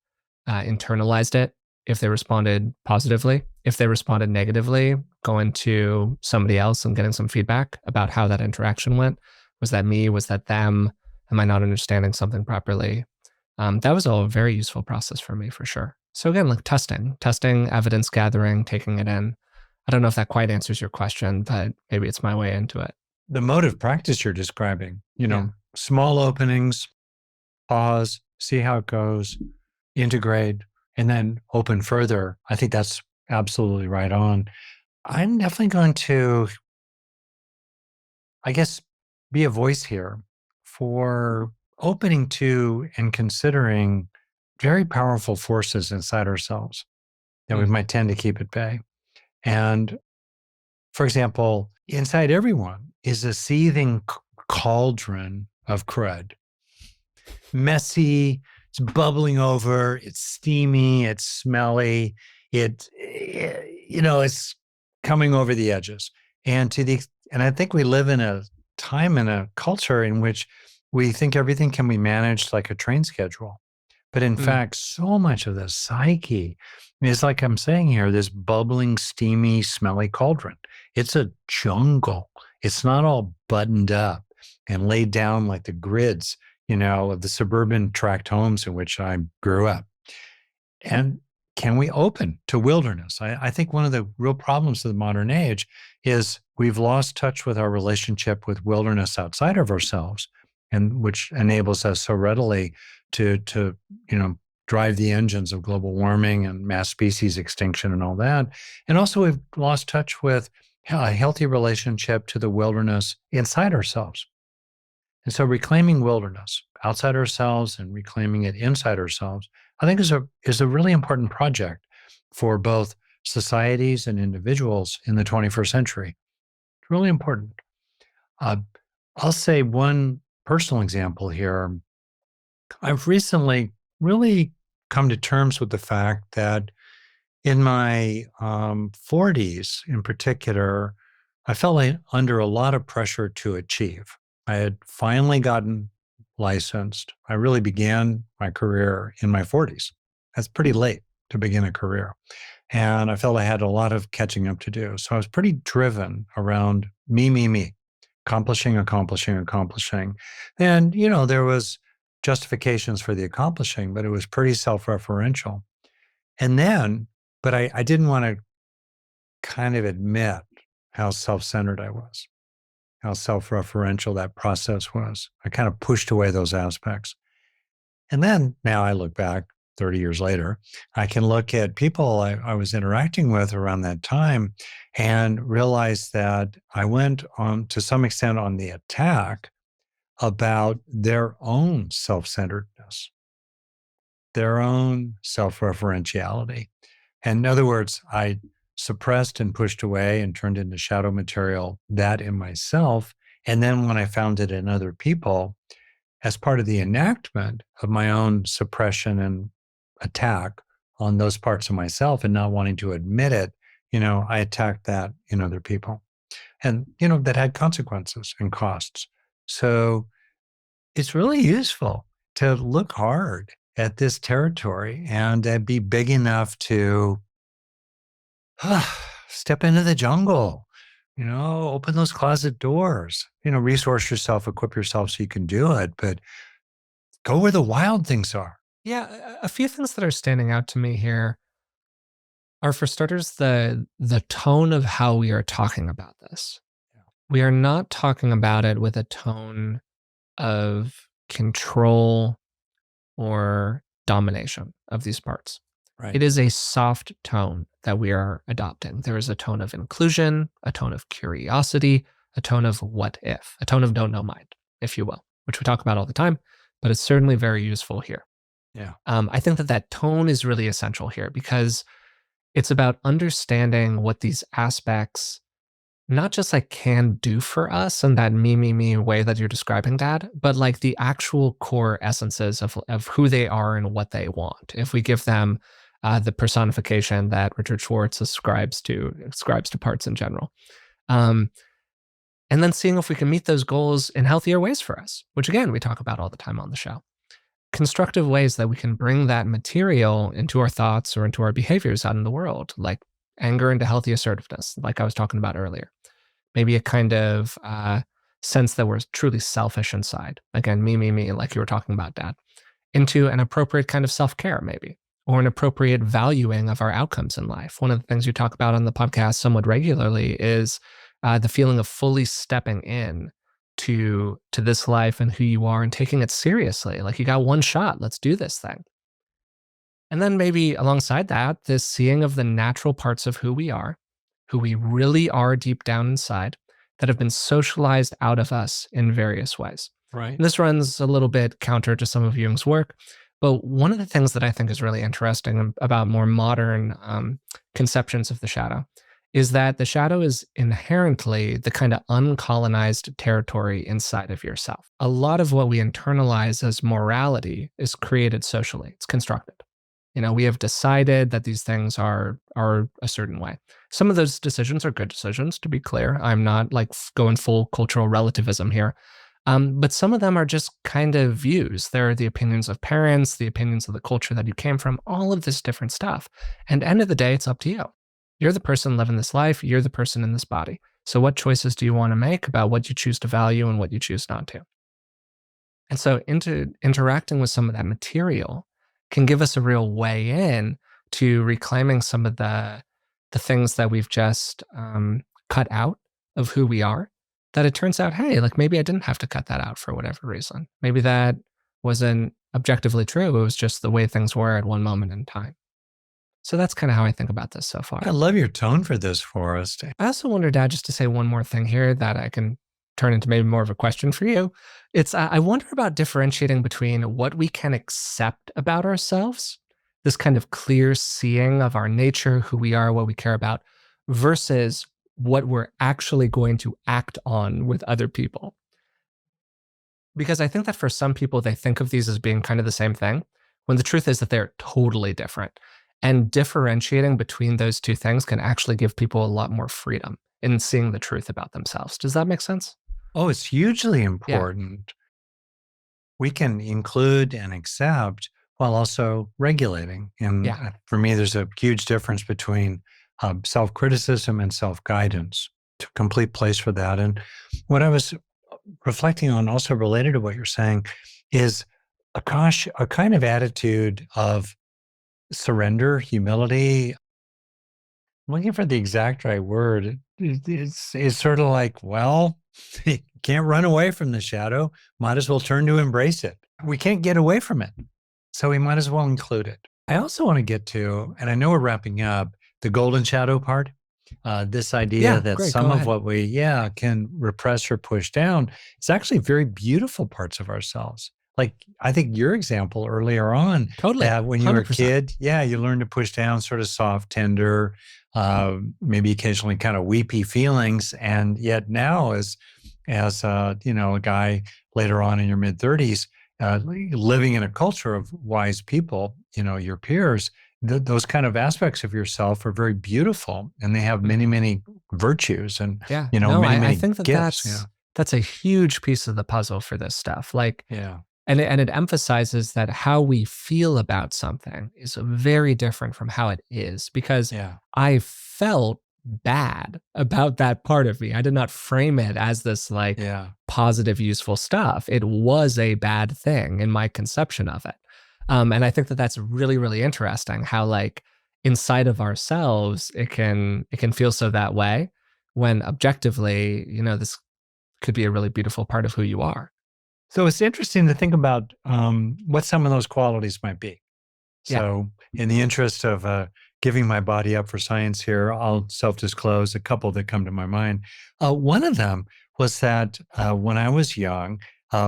internalized it. If they responded positively, if they responded negatively, going to somebody else and getting some feedback about how that interaction went. Was that me? Was that them? Am I not understanding something properly? That was all a very useful process for me for sure. So again, like testing, evidence gathering, taking it in. I don't know if that quite answers your question, but maybe it's my way into it. The mode of practice you're describing, Yeah. small openings, pause, see how it goes, integrate, and then open further. I think that's absolutely right on. I'm definitely going to, I guess, be a voice here for opening to and considering very powerful forces inside ourselves that we Mm. might tend to keep at bay. And for example, inside everyone is a seething cauldron of crud. Messy, it's bubbling over, it's steamy, it's smelly, it's coming over the edges. And and I think we live in a time and a culture in which we think everything can be managed like a train schedule. But in Mm. fact, so much of the psyche is like I'm saying here, this bubbling, steamy, smelly cauldron. It's a jungle. It's not all buttoned up and laid down like the grids, of the suburban tract homes in which I grew up. And can we open to wilderness? I think one of the real problems of the modern age is we've lost touch with our relationship with wilderness outside of ourselves, and which enables us so readily to drive the engines of global warming and mass species extinction and all that. And also we've lost touch with a healthy relationship to the wilderness inside ourselves. And so reclaiming wilderness outside ourselves and reclaiming it inside ourselves, I think is a really important project for both societies and individuals in the 21st century. It's really important. Uh, I'll say one personal example here. I've recently really come to terms with the fact that in my 40s in particular, I felt like under a lot of pressure to achieve. I had finally gotten licensed. I really began my career in my 40s. That's pretty late to begin a career. And I felt I had a lot of catching up to do. So I was pretty driven around me, accomplishing, accomplishing, accomplishing. And, there was justifications for the accomplishing, but it was pretty self-referential. And then, but I didn't want to kind of admit how self-centered I was, how self-referential that process was. I kind of pushed away those aspects. And then now I look back 30 years later, I can look at people I was interacting with around that time and realize that I went on to some extent on the attack about their own self-centeredness, their own self-referentiality. And in other words, I suppressed and pushed away and turned into shadow material that in myself. And then when I found it in other people, as part of the enactment of my own suppression and attack on those parts of myself and not wanting to admit it, I attacked that in other people. And, that had consequences and costs. So it's really useful to look hard at this territory and be big enough to step into the jungle, open those closet doors, resource yourself, equip yourself so you can do it, but go where the wild things are. Yeah, a few things that are standing out to me here are, for starters, the tone of how we are talking about this. Yeah. We are not talking about it with a tone of control or domination of these parts. Right. It is a soft tone that we are adopting. There is a tone of inclusion, a tone of curiosity, a tone of what if, a tone of don't know mind, if you will, which we talk about all the time, but it's certainly very useful here. Yeah. I think that tone is really essential here because it's about understanding what these aspects not just like can do for us in that me way that you're describing that, but like the actual core essences of who they are and what they want. If we give them the personification that Richard Schwartz ascribes to parts in general. Um, and then seeing if we can meet those goals in healthier ways for us, which again, we talk about all the time on the show. constructive ways that we can bring that material into our thoughts or into our behaviors out in the world, like anger into healthy assertiveness, like I was talking about earlier. Maybe a kind of sense that we're truly selfish inside. Again, me, like you were talking about, Dad, into an appropriate kind of self care, maybe, or an appropriate valuing of our outcomes in life. One of the things you talk about on the podcast somewhat regularly is the feeling of fully stepping in to this life and who you are and taking it seriously. Like you got one shot, let's do this thing. And then maybe alongside that, this seeing of the natural parts of who we really are deep down inside, that have been socialized out of us in various ways. Right. And this runs a little bit counter to some of Jung's work. But one of the things that I think is really interesting about more modern conceptions of the shadow is that the shadow is inherently the kind of uncolonized territory inside of yourself. A lot of what we internalize as morality is created socially, it's constructed. You know, we have decided that these things are a certain way. Some of those decisions are good decisions, to be clear. I'm not like going full cultural relativism here. But some of them are just kind of views. There are the opinions of parents, the opinions of the culture that you came from, all of this different stuff. And end of the day, it's up to you. You're the person living this life. You're the person in this body. So what choices do you want to make about what you choose to value and what you choose not to? And so interacting with some of that material can give us a real way in to reclaiming some of the things that we've just cut out of who we are. That it turns out, hey, like maybe I didn't have to cut that out for whatever reason. Maybe that wasn't objectively true. It was just the way things were at one moment in time. So that's kind of how I think about this so far. I love your tone for this, Forrest. I also wonder, Dad, just to say one more thing here that I can turn into maybe more of a question for you. It's I wonder about differentiating between what we can accept about ourselves, this kind of clear seeing of our nature, who we are, what we care about, versus what we're actually going to act on with other people. Because I think that for some people, they think of these as being kind of the same thing, when the truth is that they're totally different. And differentiating between those two things can actually give people a lot more freedom in seeing the truth about themselves. Does that make sense? Oh, it's hugely Yeah. important. We can include and accept while also regulating. And Yeah. for me, there's a huge difference between self-criticism and self-guidance, to complete place for that. And what I was reflecting on, also related to what you're saying, is a kind of attitude of surrender, humility. I'm looking for the exact right word. It's sort of like, well, you can't run away from the shadow. Might as well turn to embrace it. We can't get away from it. So we might as well include it. I also want to get to, and I know we're wrapping up, the golden shadow part. This idea Yeah. that Great. some Go of ahead. what we, can repress or push down, it's actually very beautiful parts of ourselves. Like I think your example earlier on, Totally. that when you were a 100%. kid, you learned to push down sort of soft, tender, maybe occasionally kind of weepy feelings. And yet now as a guy later on in your mid 30s, living in a culture of wise people, your peers, those kind of aspects of yourself are very beautiful, and they have many, many virtues and, Yeah. No, many, I many think that gifts. that's a huge piece of the puzzle for this stuff. Like, Yeah. and it emphasizes that how we feel about something is very different from how it is, because Yeah. I felt bad about that part of me. I did not frame it as this like Yeah. positive, useful stuff. It was a bad thing in my conception of it. And I think that that's really, really interesting how like inside of ourselves, it can feel so that way when objectively, this could be a really beautiful part of who you are. So it's interesting to think about what some of those qualities might be. Yeah. So, in the interest of giving my body up for science here, I'll self disclose a couple that come to my mind. One of them was that when I was young,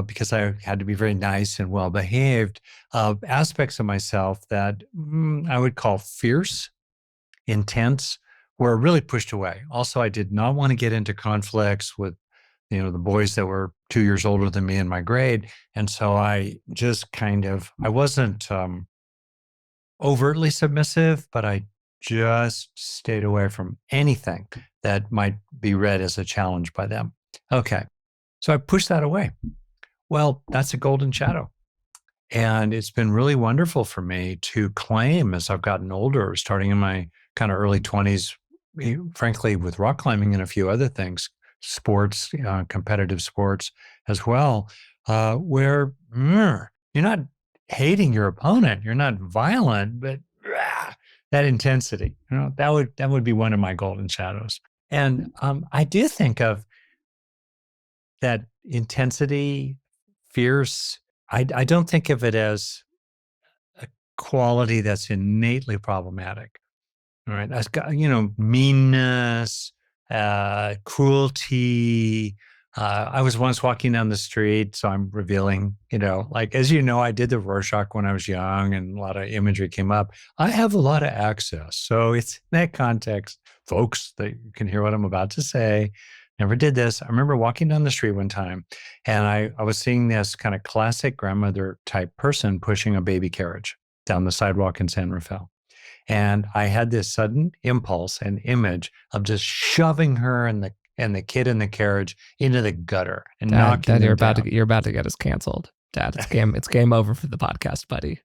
because I had to be very nice and well behaved, aspects of myself that I would call fierce, intense, were really pushed away. Also, I did not want to get into conflicts with the boys that were 2 years older than me in my grade. And so I just I wasn't overtly submissive, but I just stayed away from anything that might be read as a challenge by them. Okay. So I pushed that away. Well, that's a golden shadow. And it's been really wonderful for me to claim as I've gotten older, starting in my kind of early 20s, frankly, with rock climbing and a few other things, sports, competitive sports as well, where you're not hating your opponent, you're not violent, but that intensity, that would be one of my golden shadows. And I do think of that intensity, fierce. I don't think of it as a quality that's innately problematic. All right. That's got, meanness, cruelty. I was once walking down the street, so I'm revealing, like, as I did the Rorschach when I was young and a lot of imagery came up. I have a lot of access. So it's in that context, folks, that you can hear what I'm about to say. Never did this. I remember walking down the street one time and I was seeing this kind of classic grandmother type person pushing a baby carriage down the sidewalk in San Rafael. And I had this sudden impulse and image of just shoving her and the kid in the carriage into the gutter and knocking them down. You're about to get us canceled, Dad. It's game over for the podcast, buddy.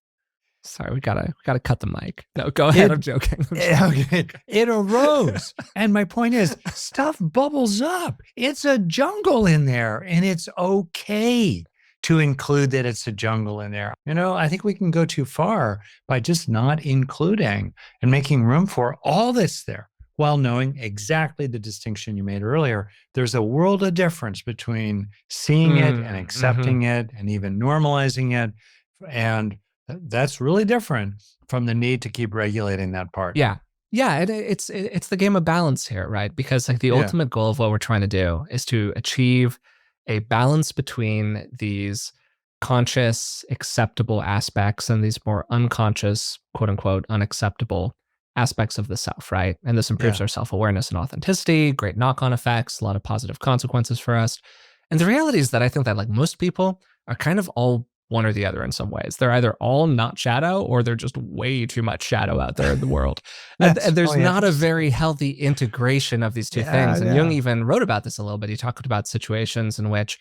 Sorry, we gotta cut the mic. No, go ahead. I'm joking. It arose. And my point is, stuff bubbles up. It's a jungle in there, and it's okay to include that it's a jungle in there. I think we can go too far by just not including and making room for all that's there, while knowing exactly the distinction you made earlier. There's a world of difference between seeing it and accepting it and even normalizing it. And that's really different from the need to keep regulating that part. Yeah. Yeah. It's the game of balance here, right? Because like the ultimate goal of what we're trying to do is to achieve a balance between these conscious, acceptable aspects and these more unconscious, quote unquote, unacceptable aspects of the self, right? And this improves our self-awareness and authenticity, great knock-on effects, a lot of positive consequences for us. And the reality is that I think that like most people are kind of all one or the other in some ways. They're either all not shadow or they're just way too much shadow out there in the world. and there's not a very healthy integration of these two things. And Jung even wrote about this a little bit. He talked about situations in which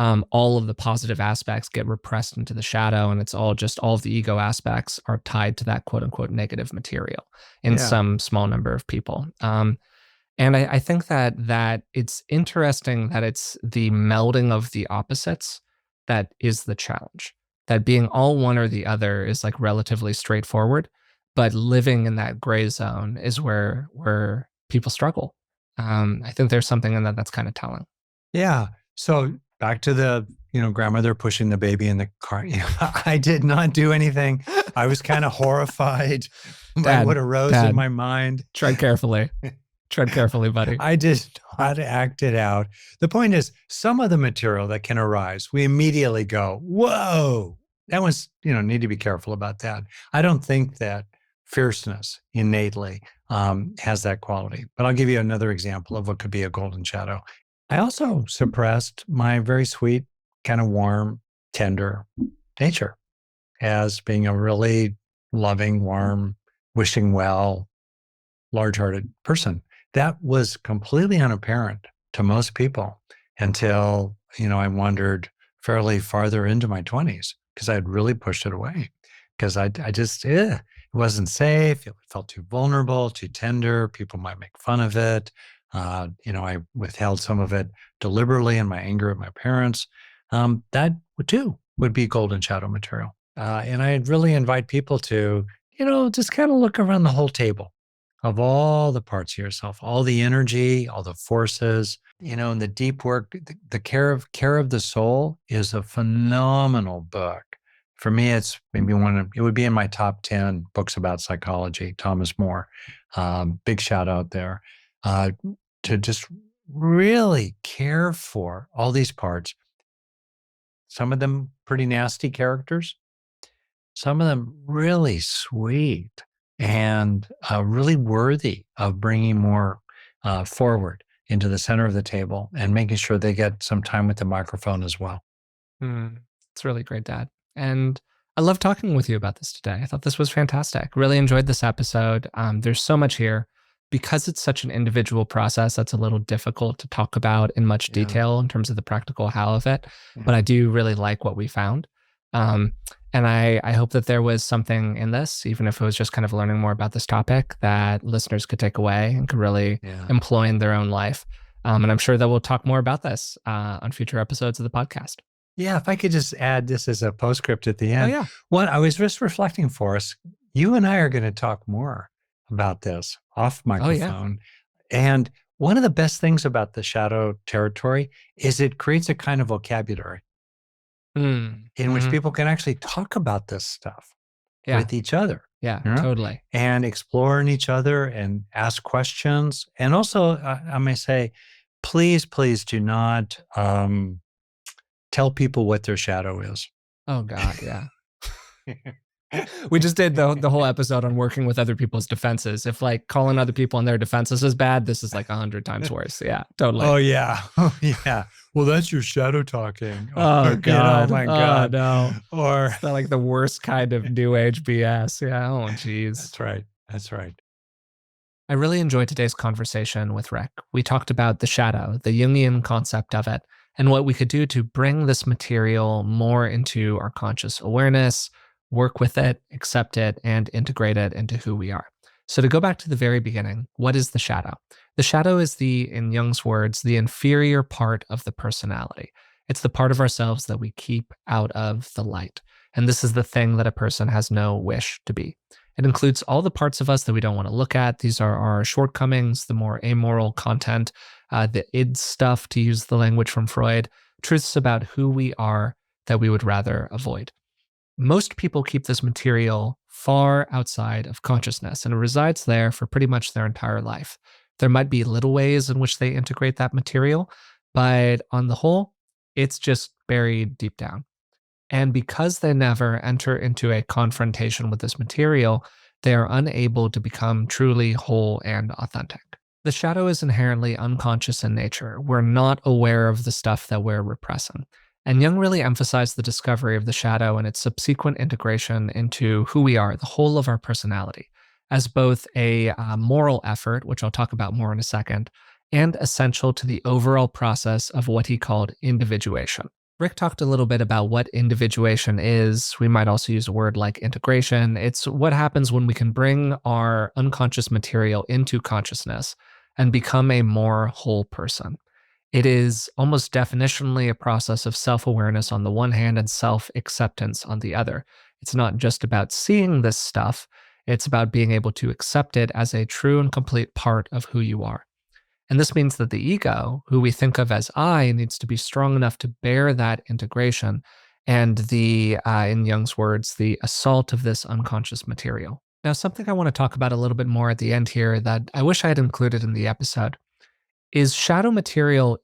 all of the positive aspects get repressed into the shadow, and it's all of the ego aspects are tied to that quote unquote negative material in some small number of people. And I think that it's interesting that it's the melding of the opposites that is the challenge. That being all one or the other is like relatively straightforward, but living in that gray zone is where people struggle. I think there's something in that that's kind of telling. Yeah. So back to the grandmother pushing the baby in the car. I did not do anything. I was kind of horrified by what arose in my mind. Tread carefully. Tread carefully, buddy. I did not act it out. The point is, some of the material that can arise, we immediately go, whoa, that was, need to be careful about that. I don't think that fierceness innately has that quality. But I'll give you another example of what could be a golden shadow. I also suppressed my very sweet, kind of warm, tender nature as being a really loving, warm, wishing well, large-hearted person. That was completely unapparent to most people until, I wandered fairly farther into my 20s because I had really pushed it away because I just, it wasn't safe. It felt too vulnerable, too tender. People might make fun of it. I withheld some of it deliberately in my anger at my parents. That would be golden shadow material. And I really invite people to, just kind of look around the whole table of all the parts of yourself, all the energy, all the forces, and the deep work. The care of the soul is a phenomenal book. For me, it's maybe it would be in my top 10 books about psychology. Thomas More, big shout out there, to just really care for all these parts. Some of them pretty nasty characters, some of them really sweet and really worthy of bringing more forward into the center of the table and making sure they get some time with the microphone as well. It's really great, Dad. And I love talking with you about this today. I thought this was fantastic. Really enjoyed this episode. There's so much here. Because it's such an individual process, that's a little difficult to talk about in much detail in terms of the practical how of it. But I do really like what we found. And I hope that there was something in this, even if it was just kind of learning more about this topic, that listeners could take away and could really Yeah. employ in their own life. And I'm sure that we'll talk more about this on future episodes of the podcast. Yeah, if I could just add this as a postscript at the Oh, end. yeah. One, I was just reflecting, Forrest, you and I are going to talk more about this off Oh, yeah. microphone. And one of the best things about the shadow territory is it creates a kind of vocabulary in which people can actually talk about this stuff Yeah. with each other. Yeah, You know? totally. And explore in each other and ask questions. And also, I may say, please do not tell people what their shadow is. Oh, God, yeah. We just did the whole episode on working with other people's defenses. If like calling other people on their defenses is bad, this is like 100 times worse. Yeah, totally. Oh, yeah. Oh, yeah. Well, that's your shadow talking. Oh, God. Oh, my God. No. Or It's not like the worst kind of new age BS. Yeah. Oh, geez. That's right. That's right. I really enjoyed today's conversation with Rick. We talked about the shadow, the Jungian concept of it, and what we could do to bring this material more into our conscious awareness, work with it, accept it, and integrate it into who we are. So, to go back to the very beginning, what is the shadow? The shadow is in Jung's words, the inferior part of the personality. It's the part of ourselves that we keep out of the light. And this is the thing that a person has no wish to be. It includes all the parts of us that we don't want to look at. These are our shortcomings, the more amoral content, the id stuff, to use the language from Freud, truths about who we are that we would rather avoid. Most people keep this material far outside of consciousness, and it resides there for pretty much their entire life. There might be little ways in which they integrate that material, but on the whole, it's just buried deep down. And because they never enter into a confrontation with this material, they are unable to become truly whole and authentic. The shadow is inherently unconscious in nature. We're not aware of the stuff that we're repressing. And Jung really emphasized the discovery of the shadow and its subsequent integration into who we are, the whole of our personality, as both a moral effort, which I'll talk about more in a second, and essential to the overall process of what he called individuation. Rick talked a little bit about what individuation is. We might also use a word like integration. It's what happens when we can bring our unconscious material into consciousness and become a more whole person. It is almost definitionally a process of self-awareness on the one hand and self-acceptance on the other. It's not just about seeing this stuff. It's about being able to accept it as a true and complete part of who you are. And this means that the ego, who we think of as I, needs to be strong enough to bear that integration and in Jung's words, the assault of this unconscious material. Now, something I want to talk about a little bit more at the end here that I wish I had included in the episode is shadow material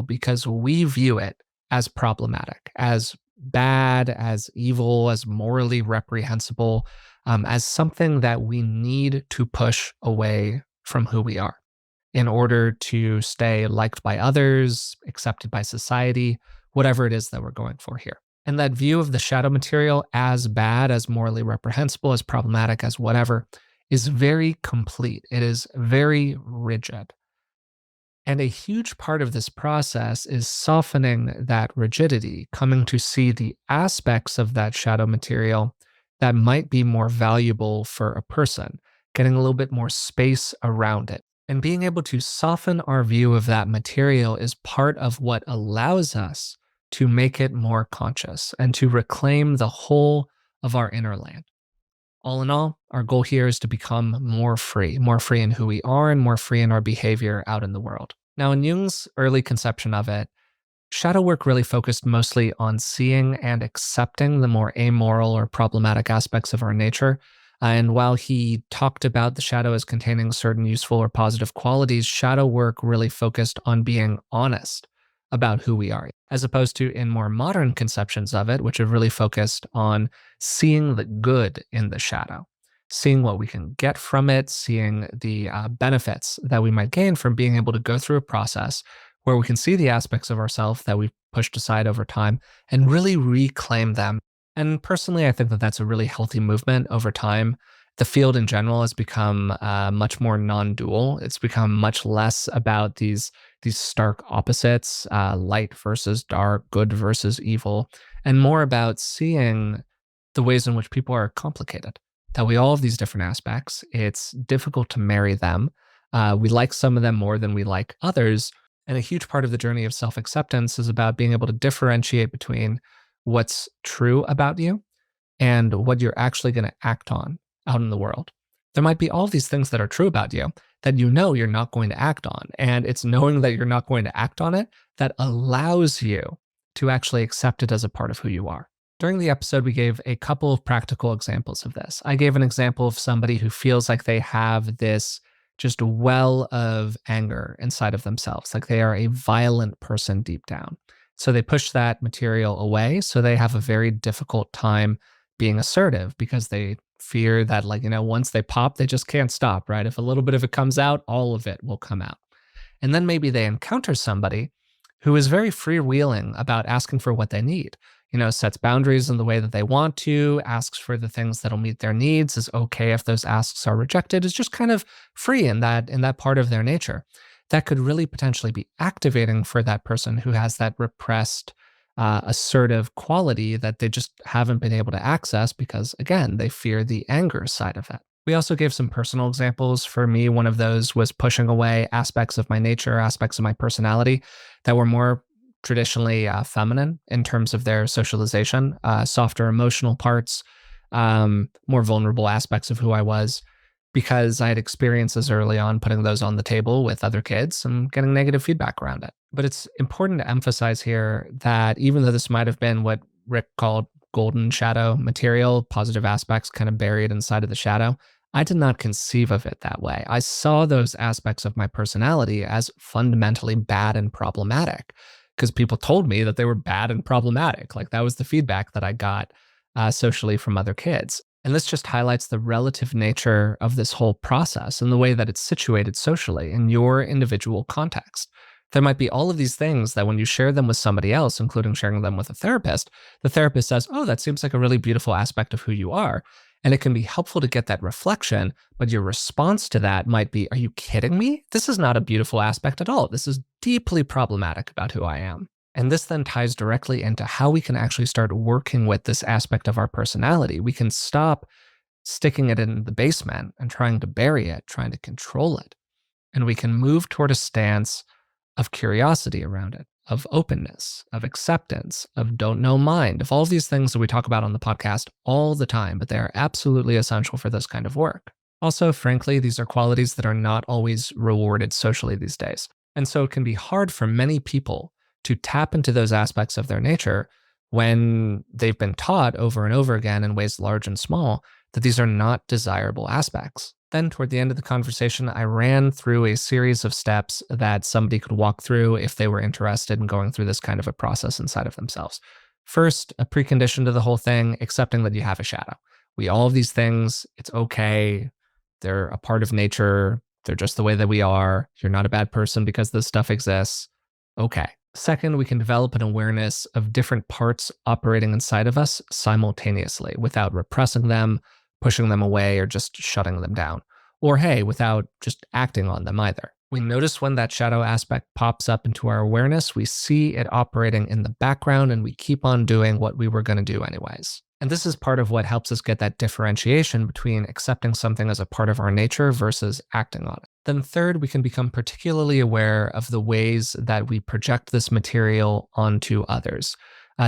because we view it as problematic, as bad, as evil, as morally reprehensible, as something that we need to push away from who we are in order to stay liked by others, accepted by society, whatever it is that we're going for here. And that view of the shadow material as bad, as morally reprehensible, as problematic, as whatever, is very complete. It is very rigid. And a huge part of this process is softening that rigidity, coming to see the aspects of that shadow material that might be more valuable for a person, getting a little bit more space around it. And being able to soften our view of that material is part of what allows us to make it more conscious and to reclaim the whole of our inner land. All in all, our goal here is to become more free in who we are and more free in our behavior out in the world. Now, in Jung's early conception of it, shadow work really focused mostly on seeing and accepting the more amoral or problematic aspects of our nature. And while he talked about the shadow as containing certain useful or positive qualities, shadow work really focused on being honest about who we are, as opposed to in more modern conceptions of it, which have really focused on seeing the good in the shadow, seeing what we can get from it, seeing the benefits that we might gain from being able to go through a process where we can see the aspects of ourselves that we've pushed aside over time and really reclaim them. And personally, I think that that's a really healthy movement over time. The field in general has become much more non-dual. It's become much less about these stark opposites, light versus dark, good versus evil, and more about seeing the ways in which people are complicated, that we all have these different aspects. It's difficult to marry them. We like some of them more than we like others. And a huge part of the journey of self acceptance is about being able to differentiate between what's true about you and what you're actually going to act on out in the world. There might be all these things that are true about you that you know you're not going to act on. And it's knowing that you're not going to act on it that allows you to actually accept it as a part of who you are. During the episode, we gave a couple of practical examples of this. I gave an example of somebody who feels like they have this just well of anger inside of themselves, like they are a violent person deep down. So they push that material away. So they have a very difficult time being assertive because they fear that, like, once they pop, they just can't stop, right? If a little bit of it comes out, all of it will come out. And then maybe they encounter somebody who is very freewheeling about asking for what they need, sets boundaries in the way that they want to, asks for the things that'll meet their needs, is okay if those asks are rejected, is just kind of free in that part of their nature. That could really potentially be activating for that person who has that repressed, assertive quality that they just haven't been able to access because, again, they fear the anger side of it. We also gave some personal examples. For me, one of those was pushing away aspects of my nature, aspects of my personality that were more traditionally feminine in terms of their socialization, softer emotional parts, more vulnerable aspects of who I was, because I had experiences early on putting those on the table with other kids and getting negative feedback around it. But it's important to emphasize here that even though this might have been what Rick called golden shadow material, positive aspects kind of buried inside of the shadow, I did not conceive of it that way. I saw those aspects of my personality as fundamentally bad and problematic because people told me that they were bad and problematic. Like that was the feedback that I got socially from other kids. And this just highlights the relative nature of this whole process and the way that it's situated socially in your individual context. There might be all of these things that when you share them with somebody else, including sharing them with a therapist, the therapist says, oh, that seems like a really beautiful aspect of who you are. And it can be helpful to get that reflection, but your response to that might be, are you kidding me? This is not a beautiful aspect at all. This is deeply problematic about who I am. And this then ties directly into how we can actually start working with this aspect of our personality. We can stop sticking it in the basement and trying to bury it, trying to control it. And we can move toward a stance of curiosity around it, of openness, of acceptance, of don't know mind, of all of these things that we talk about on the podcast all the time, but they are absolutely essential for this kind of work. Also, frankly, these are qualities that are not always rewarded socially these days. And so it can be hard for many people to tap into those aspects of their nature when they've been taught over and over again in ways large and small that these are not desirable aspects. Then toward the end of the conversation, I ran through a series of steps that somebody could walk through if they were interested in going through this kind of a process inside of themselves. First, a precondition to the whole thing, accepting that you have a shadow. We all have these things. It's okay. They're a part of nature. They're just the way that we are. You're not a bad person because this stuff exists. Okay. Second, we can develop an awareness of different parts operating inside of us simultaneously without repressing them, pushing them away, or just shutting them down. Or hey, without just acting on them either. We notice when that shadow aspect pops up into our awareness, we see it operating in the background and we keep on doing what we were going to do anyways. And this is part of what helps us get that differentiation between accepting something as a part of our nature versus acting on it. Then third, we can become particularly aware of the ways that we project this material onto others.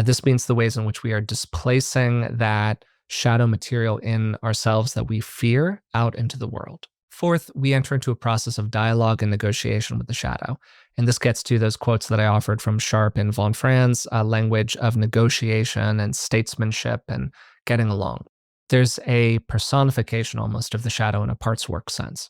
This means the ways in which we are displacing that shadow material in ourselves that we fear out into the world. Fourth, we enter into a process of dialogue and negotiation with the shadow. And this gets to those quotes that I offered from Sharp and von Franz, language of negotiation and statesmanship and getting along. There's a personification almost of the shadow in a parts work sense.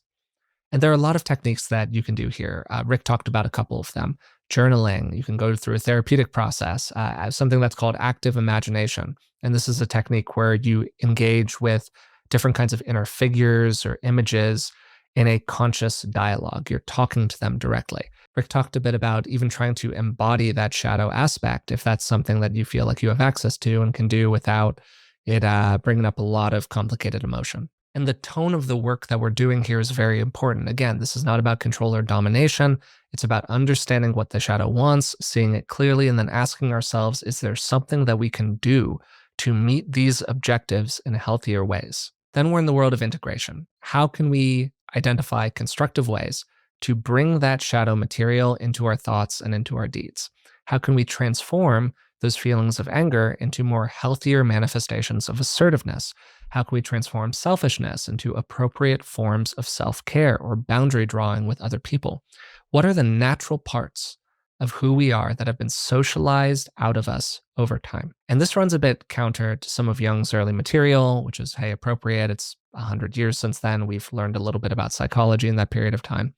And there are a lot of techniques that you can do here. Rick talked about a couple of them. Journaling, you can go through a therapeutic process, something that's called active imagination. And this is a technique where you engage with different kinds of inner figures or images in a conscious dialogue. You're talking to them directly. Rick talked a bit about even trying to embody that shadow aspect, if that's something that you feel like you have access to and can do without it bringing up a lot of complicated emotion. And the tone of the work that we're doing here is very important. Again, this is not about control or domination. It's about understanding what the shadow wants, seeing it clearly, and then asking ourselves, is there something that we can do to meet these objectives in healthier ways? Then we're in the world of integration. How can we identify constructive ways to bring that shadow material into our thoughts and into our deeds? How can we transform those feelings of anger into more healthier manifestations of assertiveness? How can we transform selfishness into appropriate forms of self-care or boundary drawing with other people? What are the natural parts of who we are that have been socialized out of us over time? And this runs a bit counter to some of Jung's early material, which is, hey, appropriate. It's 100 years since then. We've learned a little bit about psychology in that period of time.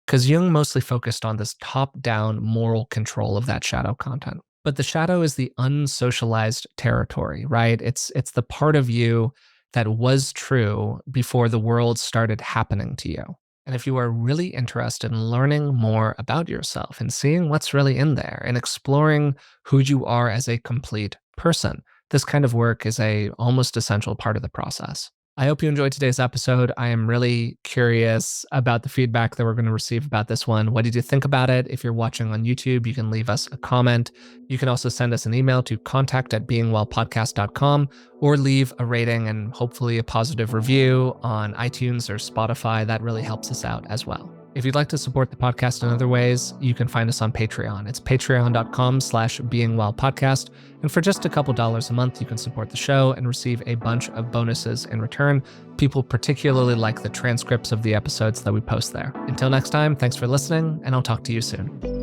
Because Jung mostly focused on this top-down moral control of that shadow content. But the shadow is the unsocialized territory, right? It's the part of you that was true before the world started happening to you. And if you are really interested in learning more about yourself and seeing what's really in there and exploring who you are as a complete person, this kind of work is a almost essential part of the process. I hope you enjoyed today's episode. I am really curious about the feedback that we're going to receive about this one. What did you think about it? If you're watching on YouTube, you can leave us a comment. You can also send us an email to contact@beingwellpodcast.com or leave a rating and hopefully a positive review on iTunes or Spotify. That really helps us out as well. If you'd like to support the podcast in other ways, you can find us on Patreon. It's patreon.com/beingwellpodcast. And for just a couple dollars a month, you can support the show and receive a bunch of bonuses in return. People particularly like the transcripts of the episodes that we post there. Until next time, thanks for listening, and I'll talk to you soon.